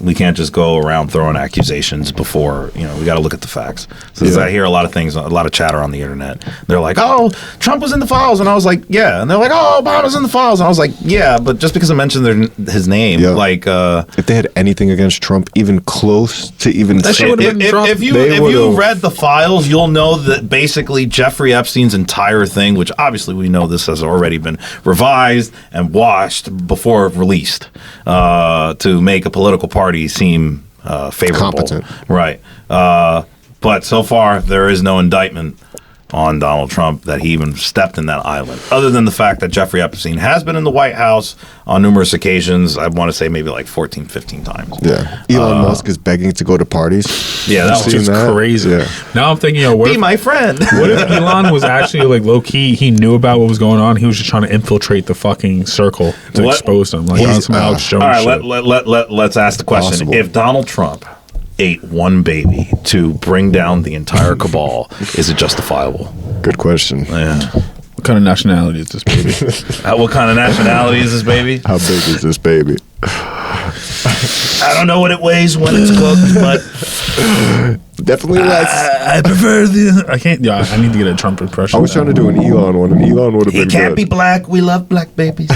We can't just go around throwing accusations before, we got to look at the facts. So Yeah. I hear a lot of things, a lot of chatter on the internet. They're like, oh, Trump was in the files. And I was like, yeah. And they're like, oh, Obama's in the files. And I was like, yeah, but just because I mentioned his name, Yeah. like, If they had anything against Trump, even close to even That shit would've been dropped. if you They would've- read the files, you'll know that basically Jeffrey Epstein's entire thing, which obviously we know this has already been revised and washed before released to make a political party seem favorable. Competent. Right. But so far, there is no indictment on Donald Trump that he even stepped in that island, other than the fact that Jeffrey Epstein has been in the White House on numerous occasions. I want to say maybe like 14, 15 times. Yeah. Elon Musk is begging to go to parties. Yeah, that You was seen It's that? crazy. Yeah. Now I'm thinking, what Be if, my friend. what if Elon was actually like low key? He knew about what was going on. He was just trying to infiltrate the fucking circle to What? expose them. Like on some Alex Jones All right, shit. let's ask the question. Possible. If Donald Trump ate one baby to bring down the entire cabal, is it justifiable? Good question. Yeah. What kind of nationality is this baby? What kind of nationality is this baby? How big is this baby? I don't know what it weighs when it's cooked, but Definitely less. I prefer the. I can't. Yeah, I need to get a Trump impression. I was trying to do an Elon one, and Elon would have he been can't good. be black. We love black babies.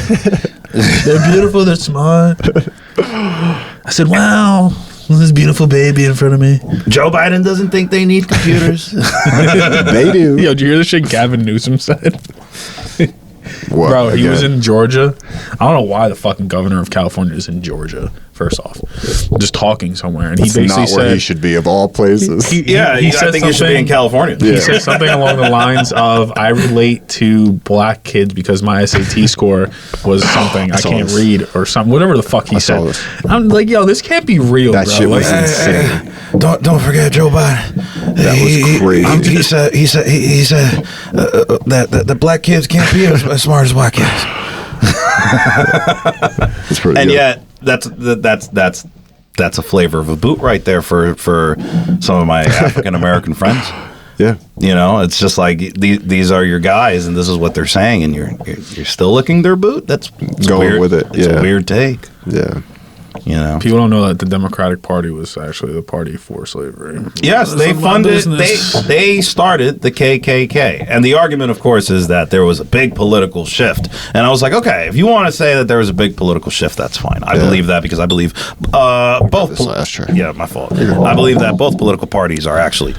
They're beautiful. They're smart. I said, "Wow, this beautiful baby in front of me." Joe Biden doesn't think they need computers. They do. Yo, did you hear the shit Gavin Newsom said? What, Bro, he again? was in Georgia. I don't know why the fucking governor of California is in Georgia First off, just talking somewhere, and he It's basically not said where he should be of all places. he I said think you should be in California. He said something along the lines of, "I relate to black kids because my SAT score was something I can't this. read or something, whatever the fuck he saw said." this. I'm like, "Yo, this can't be real, That bro." shit was Like, insane. Don't forget Joe Biden. That was crazy. He said that black kids can't be as smart as white kids. It's pretty And good. yet, that's a flavor of a boot right there for some of my African American friends. Yeah. You know, it's just like these are your guys, and this is what they're saying, and you're still licking their boot. That's Going weird. with it, It's yeah. a weird take. Yeah. You know. people don't know that the Democratic Party was actually the party for slavery. Yes, they That's my funded. business. They started the KKK, and the argument, of course, is that there was a big political shift. And I was like, okay, if you want to say that there was a big political shift, that's fine. I believe that because I believe both. This last track. Yeah, my fault. I believe that both political parties are actually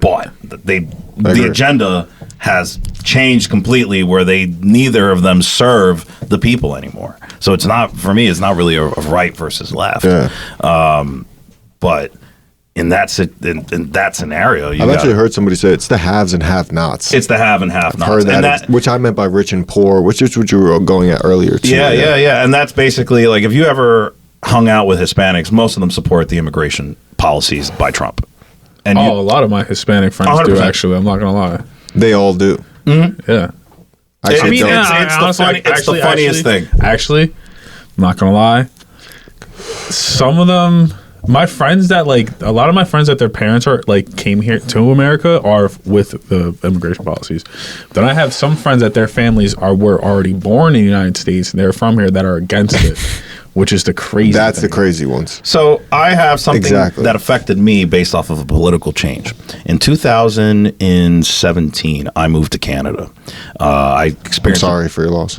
bought. The agree. agenda has changed completely, where neither of them serve the people anymore. So it's not, for me, it's not really a right versus left. Yeah. But in that scenario, I've actually heard somebody say it's the haves and have-nots. it's the have and have nots. Heard And that, which I meant by rich and poor, which is what you were going at earlier too. yeah. And that's basically like, if you ever hung out with Hispanics, most of them support the immigration policies by Trump. And Oh, a lot of my Hispanic friends do 100%. actually. I'm not gonna lie. They all do. Yeah. I I mean, don't. it's the funniest thing. Actually, I'm not gonna lie. Some of them, my friends that a lot of my friends that their parents are came here to America are with the immigration policies. Then I have some friends that their families were already born in the United States and they're from here that are against it, which is the crazy. That's the thing. crazy ones. So I have something Exactly. that affected me based off of a political change. In 2017, I moved to Canada. I I'm experienced. sorry for your loss.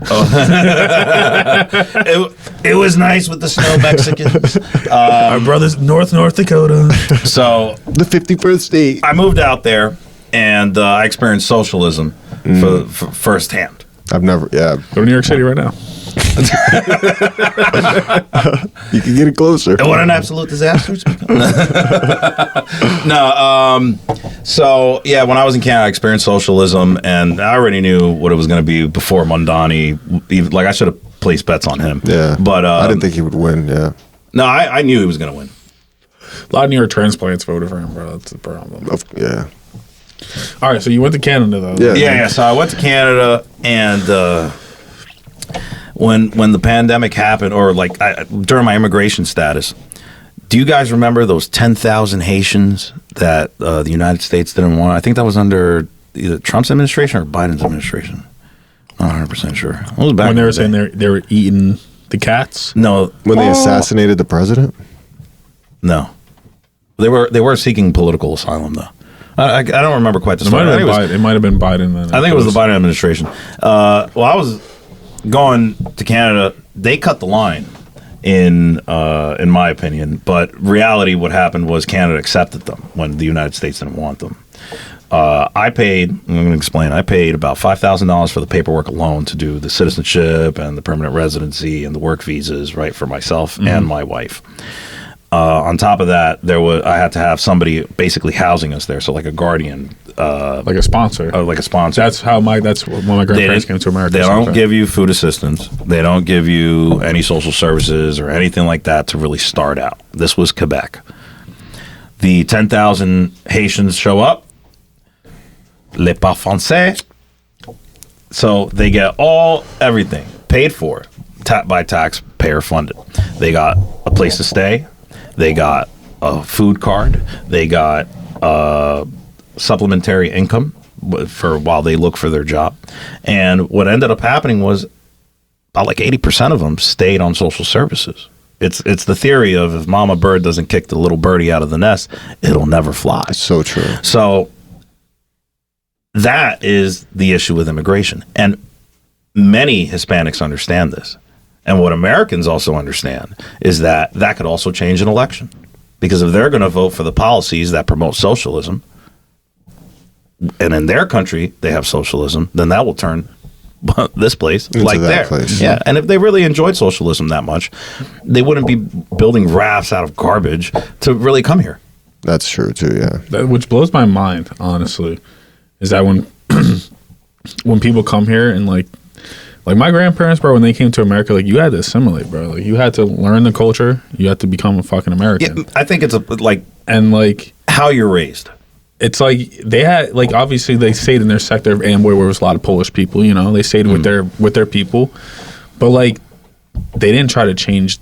It was nice with the snow Mexicans. Our brothers, North Dakota. So The 51st state. I moved out there, and I experienced socialism for firsthand. I've never. Yeah. Go to New York City right now. You can get it closer. What an absolute disaster it's become. No, so yeah, when I was in Canada, I experienced socialism, and I already knew what it was going to be before Mondani. Like, I should have placed bets on him. Yeah. But I didn't think he would win. Yeah. no, I knew he was going to win. A lot of New York transplants voted for him, bro. That's the problem. Yeah. All right, so you went to Canada though. Yeah. Yeah. So I went to Canada, and when the pandemic happened, or during my immigration status, do you guys remember those 10,000 Haitians that the United States didn't want? I think that was under either Trump's administration or Biden's administration. Not 100% sure. It was back When they in were the saying day. they were eating the cats. No, When they assassinated the president. no, they were seeking political asylum though. I don't remember quite the It story. might I have think been Biden. It might have been Biden then. I think it was the Biden administration. Well, I was going to Canada. They cut the line, in my opinion. But reality, what happened was Canada accepted them when the United States didn't want them. I paid. I'm going to explain. I paid about $5,000 for the paperwork alone to do the citizenship and the permanent residency and the work visas, right, for myself and my wife. On top of that, I had to have somebody basically housing us there, so like a guardian, like a sponsor. like a sponsor. That's when my grandparents came to America. They or don't something. give you food assistance. They don't give you any social services or anything like that to really start out. This was Quebec. The 10,000 Haitians show up. Les pas français. So they get everything paid for, by taxpayer funded. They got a place to stay. They got a food card. They got supplementary income for while they look for their job. And what ended up happening was about 80% of them stayed on social services. It's the theory of, if mama bird doesn't kick the little birdie out of the nest, it'll never fly. So true. So that is the issue with immigration. And many Hispanics understand this. And what Americans also understand is that could also change an election. Because if they're going to vote for the policies that promote socialism, and in their country they have socialism, then that will turn this place Into like that there. place. Yeah, and if they really enjoyed socialism that much, they wouldn't be building rafts out of garbage to really come here. That's true too. Yeah. Which blows my mind, honestly, is that when when people come here and like my grandparents, bro, when they came to America, like you had to assimilate, bro. Like you had to learn the culture. You had to become a fucking American. Yeah, I think it's And like how you're raised. it's like they had like obviously they stayed in their sector of Amboy where there was a lot of Polish people. You know, they stayed with their people, but like they didn't try to change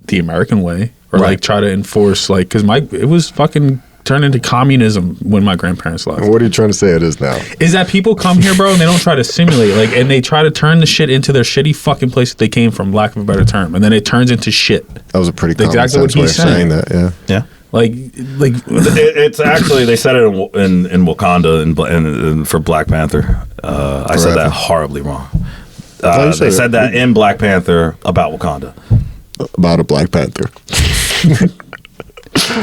the American way or like try to enforce like because it was fucking turned into communism when my grandparents left. What are you trying to say it is now? Is that people come here, bro, and they don't try to simulate, like, and they try to turn the shit into their shitty fucking place that they came from, lack of a better term, and then it turns into shit. That was a pretty That's common exactly what sense way he's of saying saying. that. Yeah. Yeah. Like It's actually they said it in Wakanda and for Black Panther. I said that horribly wrong. you They said that in Black Panther about Wakanda. About a Black Panther.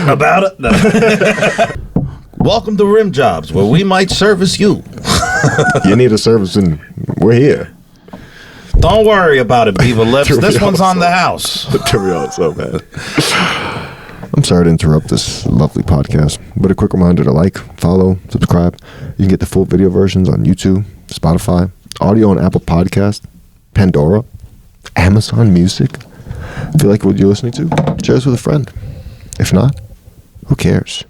About it. No. Welcome to Rim Jobs, where we might service you. You need a service, and we're here. Don't worry about it, Beaver Lips. This one's on the house. To be honest, so bad. I'm sorry to interrupt this lovely podcast, but a quick reminder to like, follow, subscribe. You can get the full video versions on YouTube, Spotify, audio on Apple Podcast, Pandora, Amazon Music. If you like what you're listening to, share this with a friend. If not, who cares?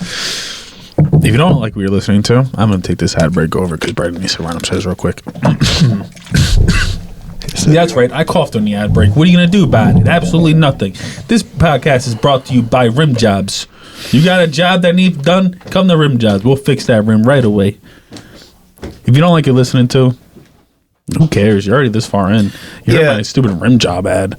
if you don't like what you're listening to, I'm gonna take this ad break over because Brandon needs to run upstairs real quick. That's right. I coughed on the ad break. What are you gonna do about it? Absolutely nothing. This podcast is brought to you by Rim Jobs. You got a job that needs done? Come to Rim Jobs. We'll fix that rim right away. If you don't like it listening to, who cares? You're already this far in. You heard my stupid rim job ad.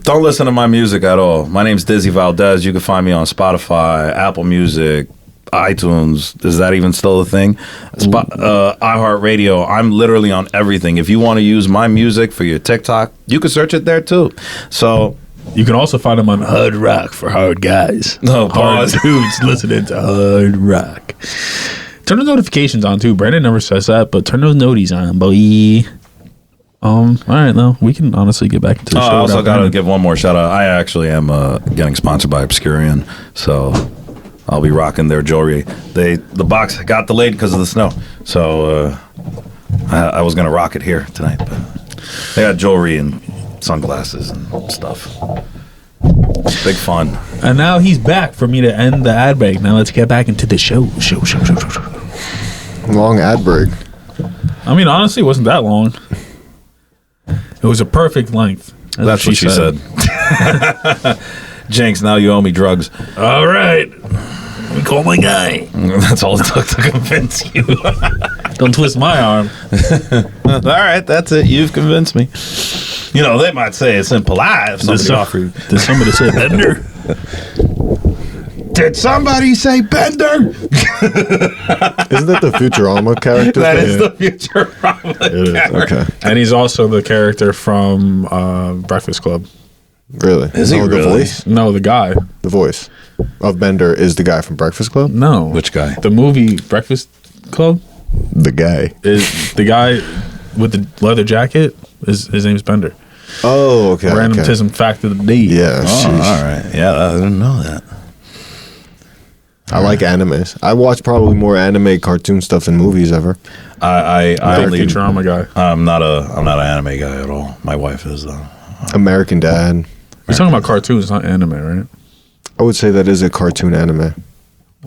Don't listen to my music at all. My name's Dizzy Valdes. You can find me on Spotify, Apple Music, iTunes. Is that even still a thing? iHeartRadio. I'm literally on everything. If you want to use my music for your TikTok, you can search it there too. So you can also find them on Hard Rock for hard guys. No, hard dudes listening to Hard Rock. Turn those notifications on too. Brandon never says that, but turn those noties on, boy. All right, though. We can honestly get back into the show. I also got to give one more shout out. I actually am getting sponsored by Obscurian, so I'll be rocking their jewelry. The box got delayed because of the snow, so I was gonna rock it here tonight. But they got jewelry and sunglasses and stuff. Big fun. And now he's back for me to end the ad break. Now let's get back into the show. Long ad break. I mean, honestly, it wasn't that long. It was a perfect length. That's what she said. Jinx, now you owe me drugs. All right. Let me call my guy. That's all it took to convince you. Don't twist my arm. All right, that's it. You've convinced me. You know, they might say it's impolite if somebody offered. Did somebody say Bender? Did somebody say Bender? Isn't that the Futurama character? That is the Futurama character. Okay. And he's also the character from Breakfast Club. Really? Is he the really? voice? No, the guy. The voice of Bender is the guy from Breakfast Club? No. Which guy? The movie Breakfast Club The guy. is the guy with the leather jacket. His name's Bender. Oh, okay. Randomism fact of the day. Yeah. Oh, sheesh. all right. Yeah, I didn't know that. I like animes. I watch probably more anime cartoon stuff than movies ever. I I'm a only. Futurama guy. I'm not an anime guy at all. My wife is though. American Dad. You're talking about cartoons, not anime, right? I would say that is a cartoon anime.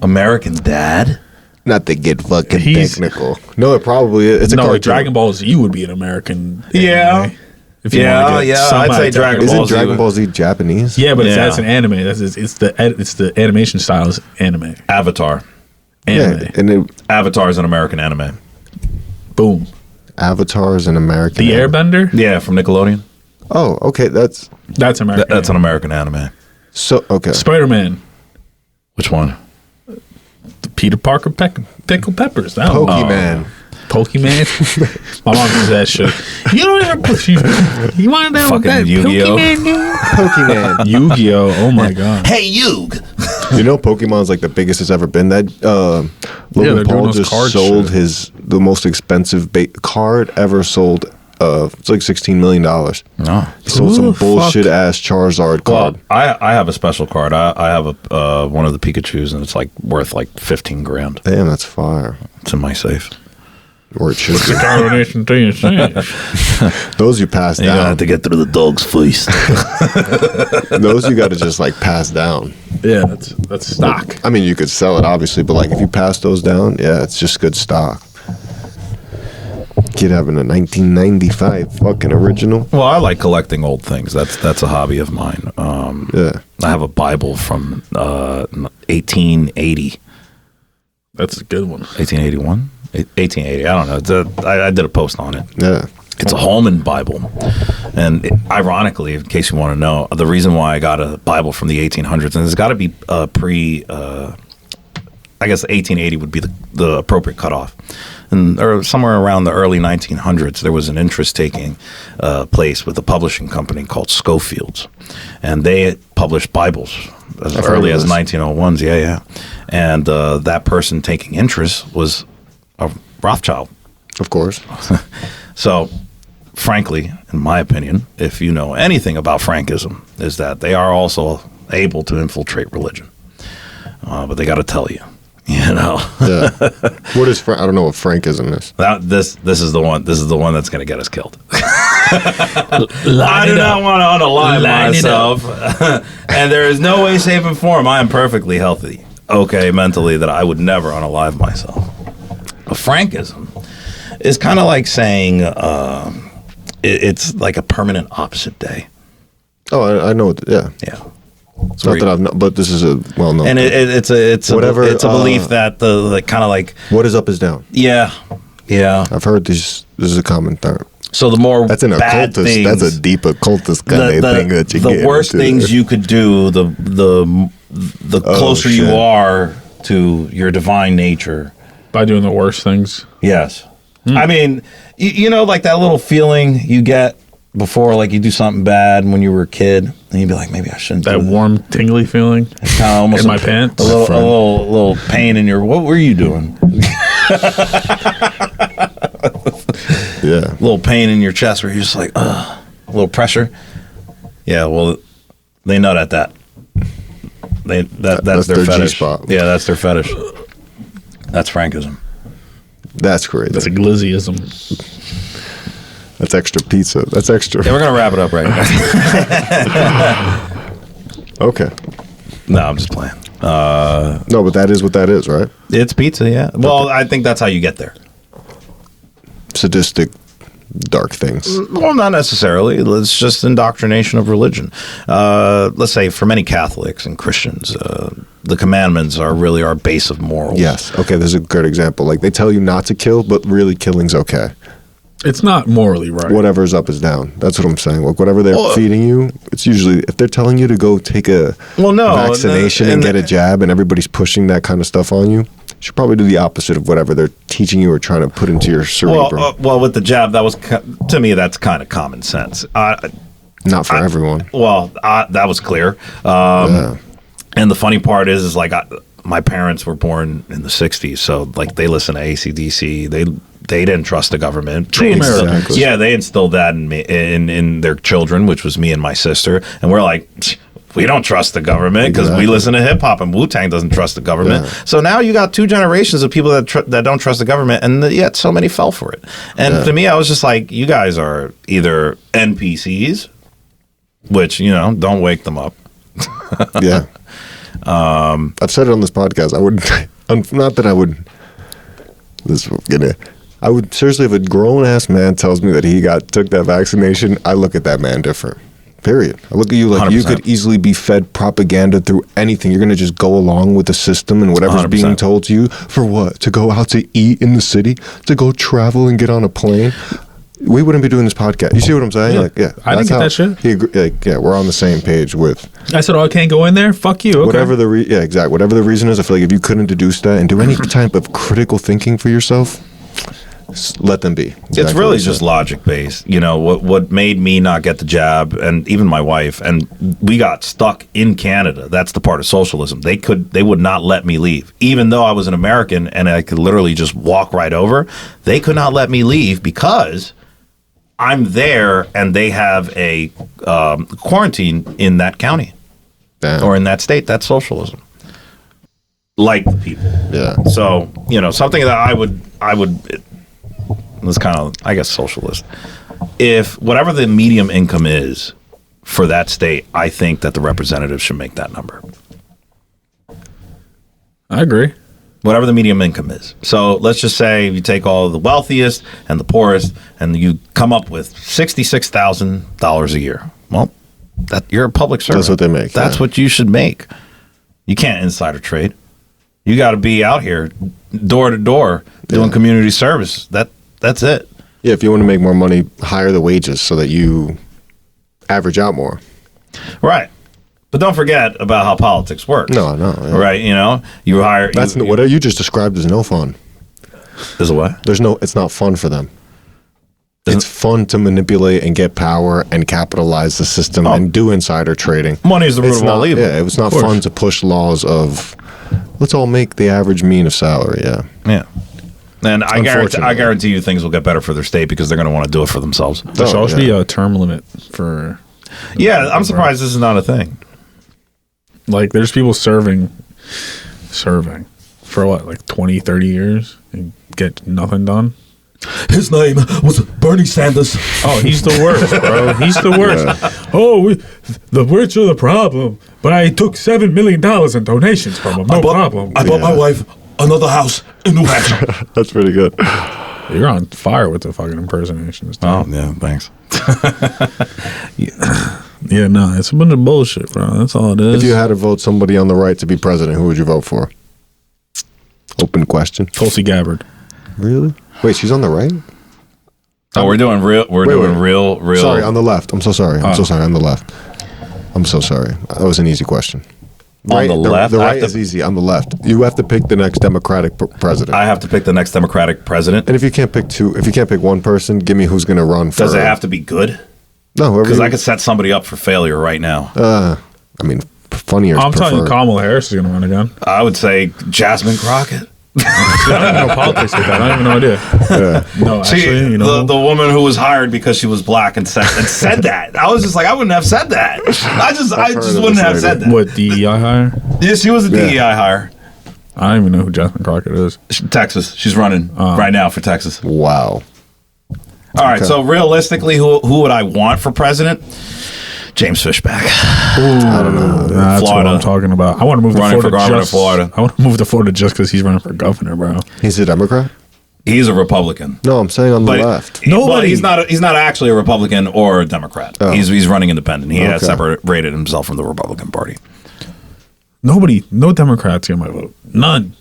American Dad. Not to get fucking He's- technical. No, it probably is. It's a No, cartoon. like Dragon Ball Z would be an American. Yeah. anime. If you Yeah, wanna get yeah, some I'd say idea. Dragon Isn't Ball Z Dragon would- Ball Z Japanese? Yeah, but Yeah. that's an anime. It's the animation style is anime. Avatar. Anime. Yeah, and Avatar is an American anime. Boom. Avatar is an American. The anime. Airbender. Yeah, from Nickelodeon. Oh, okay. That's That's American. That's an American anime. so okay. Spider-Man. Which one? The Peter Parker Pickle Peppers. That one. Pokemon. Pokemon. My mom says that shit. You don't ever put you want to know Fucking that Yu-Gi-Oh. Pokemon? Pokemon. Yu-Gi-Oh. Oh my god. Hey, Yug. You know, Pokemon's like the biggest it's ever been. That they're Logan doing Paul those just card sold shit. the most expensive card ever sold. It's like $16 million. No. He sold some Ooh, bullshit ass Charizard Well, card. I have a special card. I have a one of the Pikachus, and it's like worth like 15 grand. Damn, that's fire. It's in my safe. Or it should be. Combination thing is Those you pass You gotta down. have to get through the dog's face. Those you got to just like pass down. Yeah, that's stock. I mean, you could sell it obviously, but like if you pass those down, yeah, it's just good stock. Kid having a 1995 fucking original. Well, I like collecting old things. That's a hobby of mine. Yeah. I have a Bible from 1880. That's a good one. 1881? 1880. I don't know. I did a post on it. Yeah. It's a Holman Bible. And ironically, in case you want to know, the reason why I got a Bible from the 1800s, and it's got to be I guess 1880 would be the appropriate cutoff. And or somewhere around the early 1900s, there was an interest-taking place with a publishing company called Scofields. And they published Bibles as I've early heard of as this. 1901s. Yeah. And that person taking interest was a Rothschild. Of course. So, frankly, in my opinion, if you know anything about Frankism, is that they are also able to infiltrate religion. But they got to tell you, you know. Yeah. What is I don't know what Frankism is. This is the one. This is the one that's going to get us killed. I do not want to unalive myself, and there is no way, shape, and form I am perfectly healthy, okay, mentally, that I would never unalive myself. But Frankism is kind of like saying it's like a permanent opposite day. Oh, I know. Yeah. Yeah. It's not that I've known, but this is a well-known. And thing. it's a belief that the kind of like What is up is down. yeah. I've heard this is a common term. So the more That's an bad occultist. things, That's a deep occultist kind of thing that you the get worst into. things you could do, the closer you shit. are to your divine nature. By doing the worst things. Yes. I mean, you know, like that little feeling you get before, like you do something bad when you were a kid, and you'd be like, maybe I shouldn't That do that. warm, tingly feeling Kind of almost in my pants. a little pain in your. What were you doing? Yeah. A little pain in your chest where you're just like, a little pressure. Yeah, well, they nut at that. That's their fetish. G-spot. Yeah, that's their fetish. That's Frankism. That's crazy. That's a glizzyism. That's extra pizza. That's extra. Yeah, we're gonna wrap it up right now. Okay. No, I'm just playing. No, but that is what that is, right? It's pizza, yeah. Well, I think that's how you get there. Sadistic, dark things. Well, not necessarily. It's just indoctrination of religion. Let's say for many Catholics and Christians, the commandments are really our base of morals. Yes. Okay, there's a good example. Like they tell you not to kill, but really killing's okay. It's not morally right. Whatever's up is down. That's what I'm saying. Like whatever they're Well, feeding you, it's usually if they're telling you to go take a vaccination and get a jab, and everybody's pushing that kind of stuff on you, you should probably do the opposite of whatever they're teaching you or trying to put into your cerebrum. Well, with the jab, that was to me that's kind of common sense. Not for everyone. Well, that was clear. Yeah. And the funny part is like my parents were born in the '60s, so like they listen to AC/DC. They didn't trust the government. True America. Exactly. Yeah, they instilled that in me, in their children, which was me and my sister. And we're like, we don't trust the government because we Exactly. listen to hip hop, and Wu-Tang doesn't trust the government. Yeah. So now you got two generations of people that don't trust the government, and yet so many fell for it. And Yeah. to me, I was just like, you guys are either NPCs, which don't wake them up. Yeah. I've said it on this podcast. I would not that I would. This is gonna. I would seriously, if a grown ass man tells me that he took that vaccination, I look at that man different. Period. I look at you like you 100%. could easily be fed propaganda through anything. You're gonna just go along with the system and whatever's 100%. being told to you for what? To go out to eat in the city? To go travel and get on a plane? We wouldn't be doing this podcast. You see what I'm saying? Yeah. Like, yeah, I didn't that's get how- that shit. Like, yeah, we're on the same page with. I said, "Oh, I can't go in there. Fuck you." Okay. Whatever the exactly. Whatever the reason is, I feel like if you couldn't deduce that and do any type of critical thinking for yourself, let them be. It's Exactly really what you just said. logic based. You know, what made me not get the jab, and even my wife, and we got stuck in Canada. That's the part of socialism. They would not let me leave. Even though I was an American and I could literally just walk right over, they could not let me leave because I'm there and they have a quarantine in that county Damn. or in that state. That's socialism. Like the people. Yeah. So, you know, something that I would it's kind of, I guess, socialist. If whatever the medium income is for that state, I think that the representatives should make that number. I agree. Whatever the medium income is. So let's just say you take all of the wealthiest and the poorest, and you come up with $66,000 a year. Well, that you're a public servant. That's what they make, That's yeah. what you should make. You can't insider trade. You got to be out here, door to door, doing community service. That's it. Yeah, if you want to make more money, hire the wages so that you average out more. Right. But don't forget about how politics works. No. Yeah. Right, you know, you hire... That's what you just described as no fun. Is a what? It's not fun for them. It's fun to manipulate and get power and capitalize the system and do insider trading. Money is the root It's of all not, evil. yeah, it was not fun to push laws of let's all make the average mean of salary. Yeah. Yeah. And I Unfortunately. guarantee you things will get better for their state because they're going to want to do it for themselves. There should also be a term limit for. Yeah, I'm surprised this is not a thing. Like, there's people serving for what, like 20, 30 years and get nothing done. His name was Bernie Sanders. Oh, he's the worst, bro. He's the worst. Oh, the rich are the problem, but I took $7 million in donations from him. No problem. I bought my wife another house in New Hampshire. That's pretty good. You're on fire with the fucking impersonations. Oh, yeah, thanks. Yeah, no, it's a bunch of bullshit, bro. That's all it is. If you had to vote somebody on the right to be president, who would you vote for? Open question. Tulsi Gabbard. Really? Wait, she's on the right? Oh, we're doing real. We're doing real. Sorry, on the left. I'm so sorry. I'm so sorry. On the left. I'm so sorry. That was an easy question. On the left? The I right have to- is easy. On the left. You have to pick the next Democratic president. I have to pick the next Democratic president. And if you can't pick one person, give me who's going to run for. Does it have to be good? No, whoever. Because I could set somebody up for failure right now. I mean, funnier. I'm telling you, Kamala Harris is going to run again. I would say Jasmine Crockett. I don't know politics like that. I have no idea. No, See, actually, you know. the woman who was hired because she was black and said that. I was just like, I wouldn't have said that. I just wouldn't have said that. What, DEI hire? Yeah, she was a DEI hire. I don't even know who Jasmine Crockett is. Texas. She's running right now for Texas. Wow. All right, so realistically, who would I want for president? James Fishback. I don't know. That's what Florida. I'm talking about. I want to move Running to for Florida. governor of Florida. I want to move to Florida just because he's running for governor, bro. He's a Democrat? He's a Republican. No, I'm saying on the But left. well, he's not actually a Republican or a Democrat. Oh. He's running independent. He has Okay. separated himself from the Republican Party. No Democrats get my vote. None.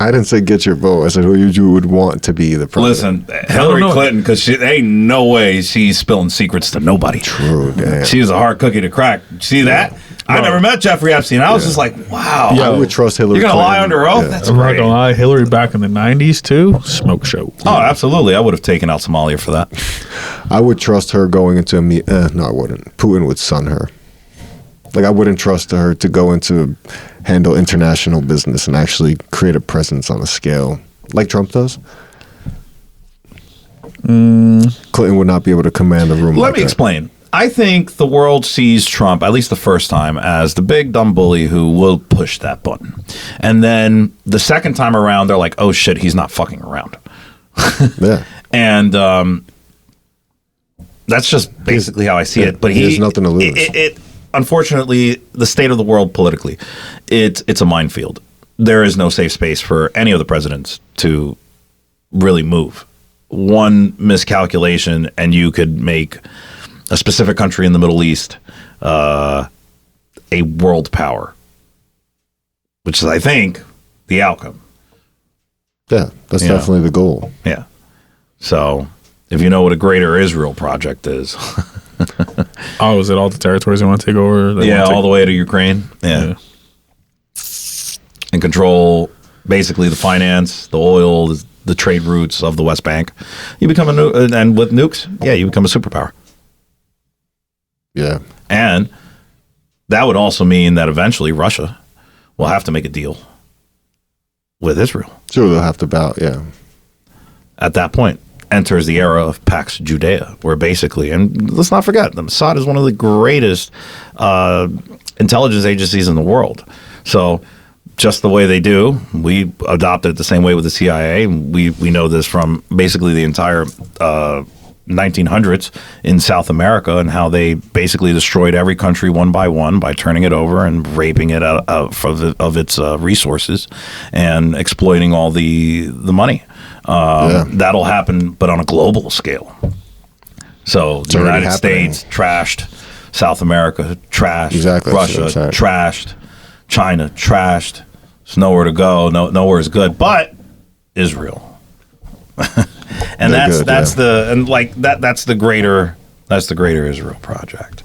I didn't say get your vote. I said who you would want to be the president. Listen, Hillary know. Clinton, because ain't no way she's spilling secrets to nobody. True, damn. She was a hard cookie to crack. See that? I never met Jeffrey Epstein. I was just like, wow. I would trust Hillary You're gonna lie Clinton. under oath? Yeah. That's I'm not great. gonna lie. Hillary back in the 90s too. Smoke show. Oh, absolutely. I would have taken out Somalia for that. I would trust her going into a no, I wouldn't. Putin would son her. Like, I wouldn't trust her to go into handle international business and actually create a presence on a scale like Trump does. Clinton would not be able to command a room. Let like me that. explain. I think the world sees Trump, at least the first time, as the big dumb bully who will push that button. And then the second time around, they're like, oh shit, he's not fucking around. Yeah. And that's just basically how I see it. But he has nothing to lose. It unfortunately, the state of the world politically, it's a minefield. There is no safe space for any of the presidents to really move. One miscalculation, and you could make a specific country in the Middle East a world power, which is, I think, the outcome. Yeah, that's Yeah. definitely the goal. Yeah. So, if you know what a Greater Israel Project is, Oh, is it all the territories they want to take over? They yeah, want to all the way to Ukraine, and control basically the finance, the oil, the trade routes of the West Bank. You become and with nukes, yeah, you become a superpower. Yeah. And that would also mean that eventually Russia will have to make a deal with Israel. Sure, they'll have to bow. Yeah. At that point, enters the era of Pax Judea, where basically, and let's not forget, the Mossad is one of the greatest intelligence agencies in the world. So just the way they do, we adopted it the same way with the CIA. We know this from basically the entire 1900s in South America, and how they basically destroyed every country one by one by turning it over and raping it out of its resources and exploiting all the money. That'll happen, but on a global scale. So the United States trashed, South America trashed, exactly. Russia trashed, China trashed. There's nowhere to go. Nowhere is good, but Israel. And that's the greater Israel project.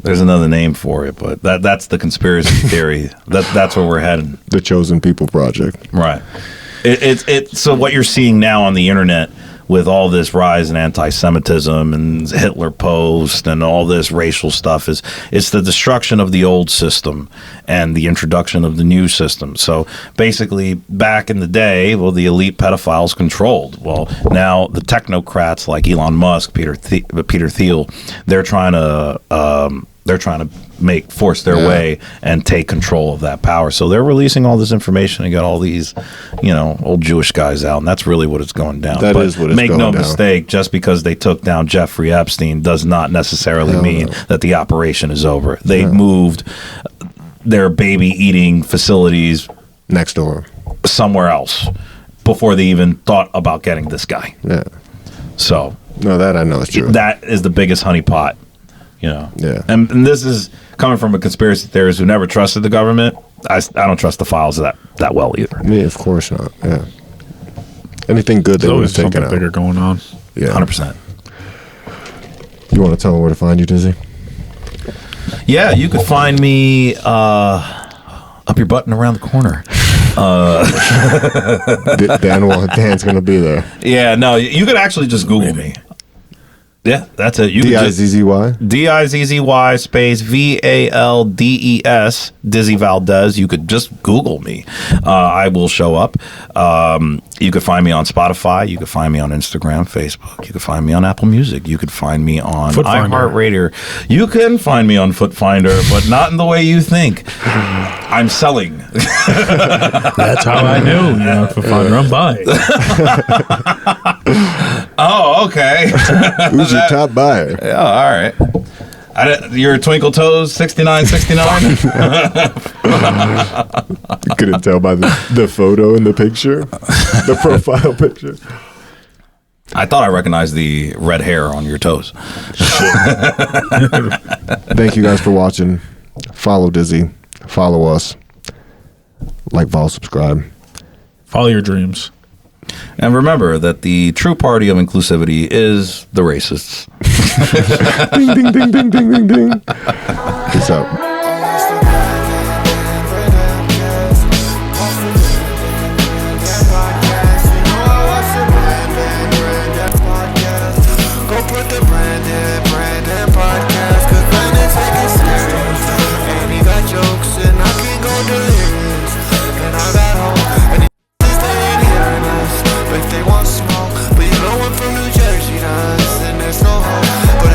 There's another name for it, but that's the conspiracy theory. That's where we're heading. The Chosen People Project. Right. So what you're seeing now on the internet with all this rise in anti-Semitism and Hitler post and all this racial stuff it's the destruction of the old system and the introduction of the new system. So basically, back in the day, the elite pedophiles controlled. Well, now the technocrats like Elon Musk, Peter Thiel, they're trying to force their way and take control of that power. So they're releasing all this information and got all these, old Jewish guys out, and that's really what it's going down. That is what it's going down. Make no mistake, just because they took down Jeffrey Epstein does not necessarily mean that the operation is over. They moved their baby-eating facilities next door somewhere else before they even thought about getting this guy. Yeah. So no, that I know is true. That is the biggest honeypot. Yeah. And this is coming from a conspiracy theorist who never trusted the government. I don't trust the files that well either. Me, of course not. Yeah. Anything good they would have taken out. Bigger going on. Yeah. 100%. You want to tell them where to find you, Dizzy? Yeah, you could find me up your butt and around the corner. Dan's going to be there. Yeah, no, you could actually just Google me. Yeah, that's it. D-I-Z-Z-Y? D-I-Z-Z-Y space V-A-L-D-E-S, Dizzy Valdes. You could just Google me. I will show up. You could find me on Spotify. You could find me on Instagram, Facebook. You could find me on Apple Music. You could find me on iHeartRadio. You can find me on Footfinder, but not in the way you think. I'm selling. That's how I knew. Footfinder, I'm buying. Oh, okay. Who's your top buyer? Yeah, all right. Your Twinkle Toes 6969. You couldn't tell by the photo in the picture, the profile picture. I thought I recognized the red hair on your toes. Thank you guys for watching. Follow Dizzy. Follow us. Like, follow, subscribe. Follow your dreams. And remember that the true party of inclusivity is the racists. Ding, ding, ding, ding, ding, ding, ding. Peace out. They want smoke, but you know I'm from New Jersey, and there's no hope. But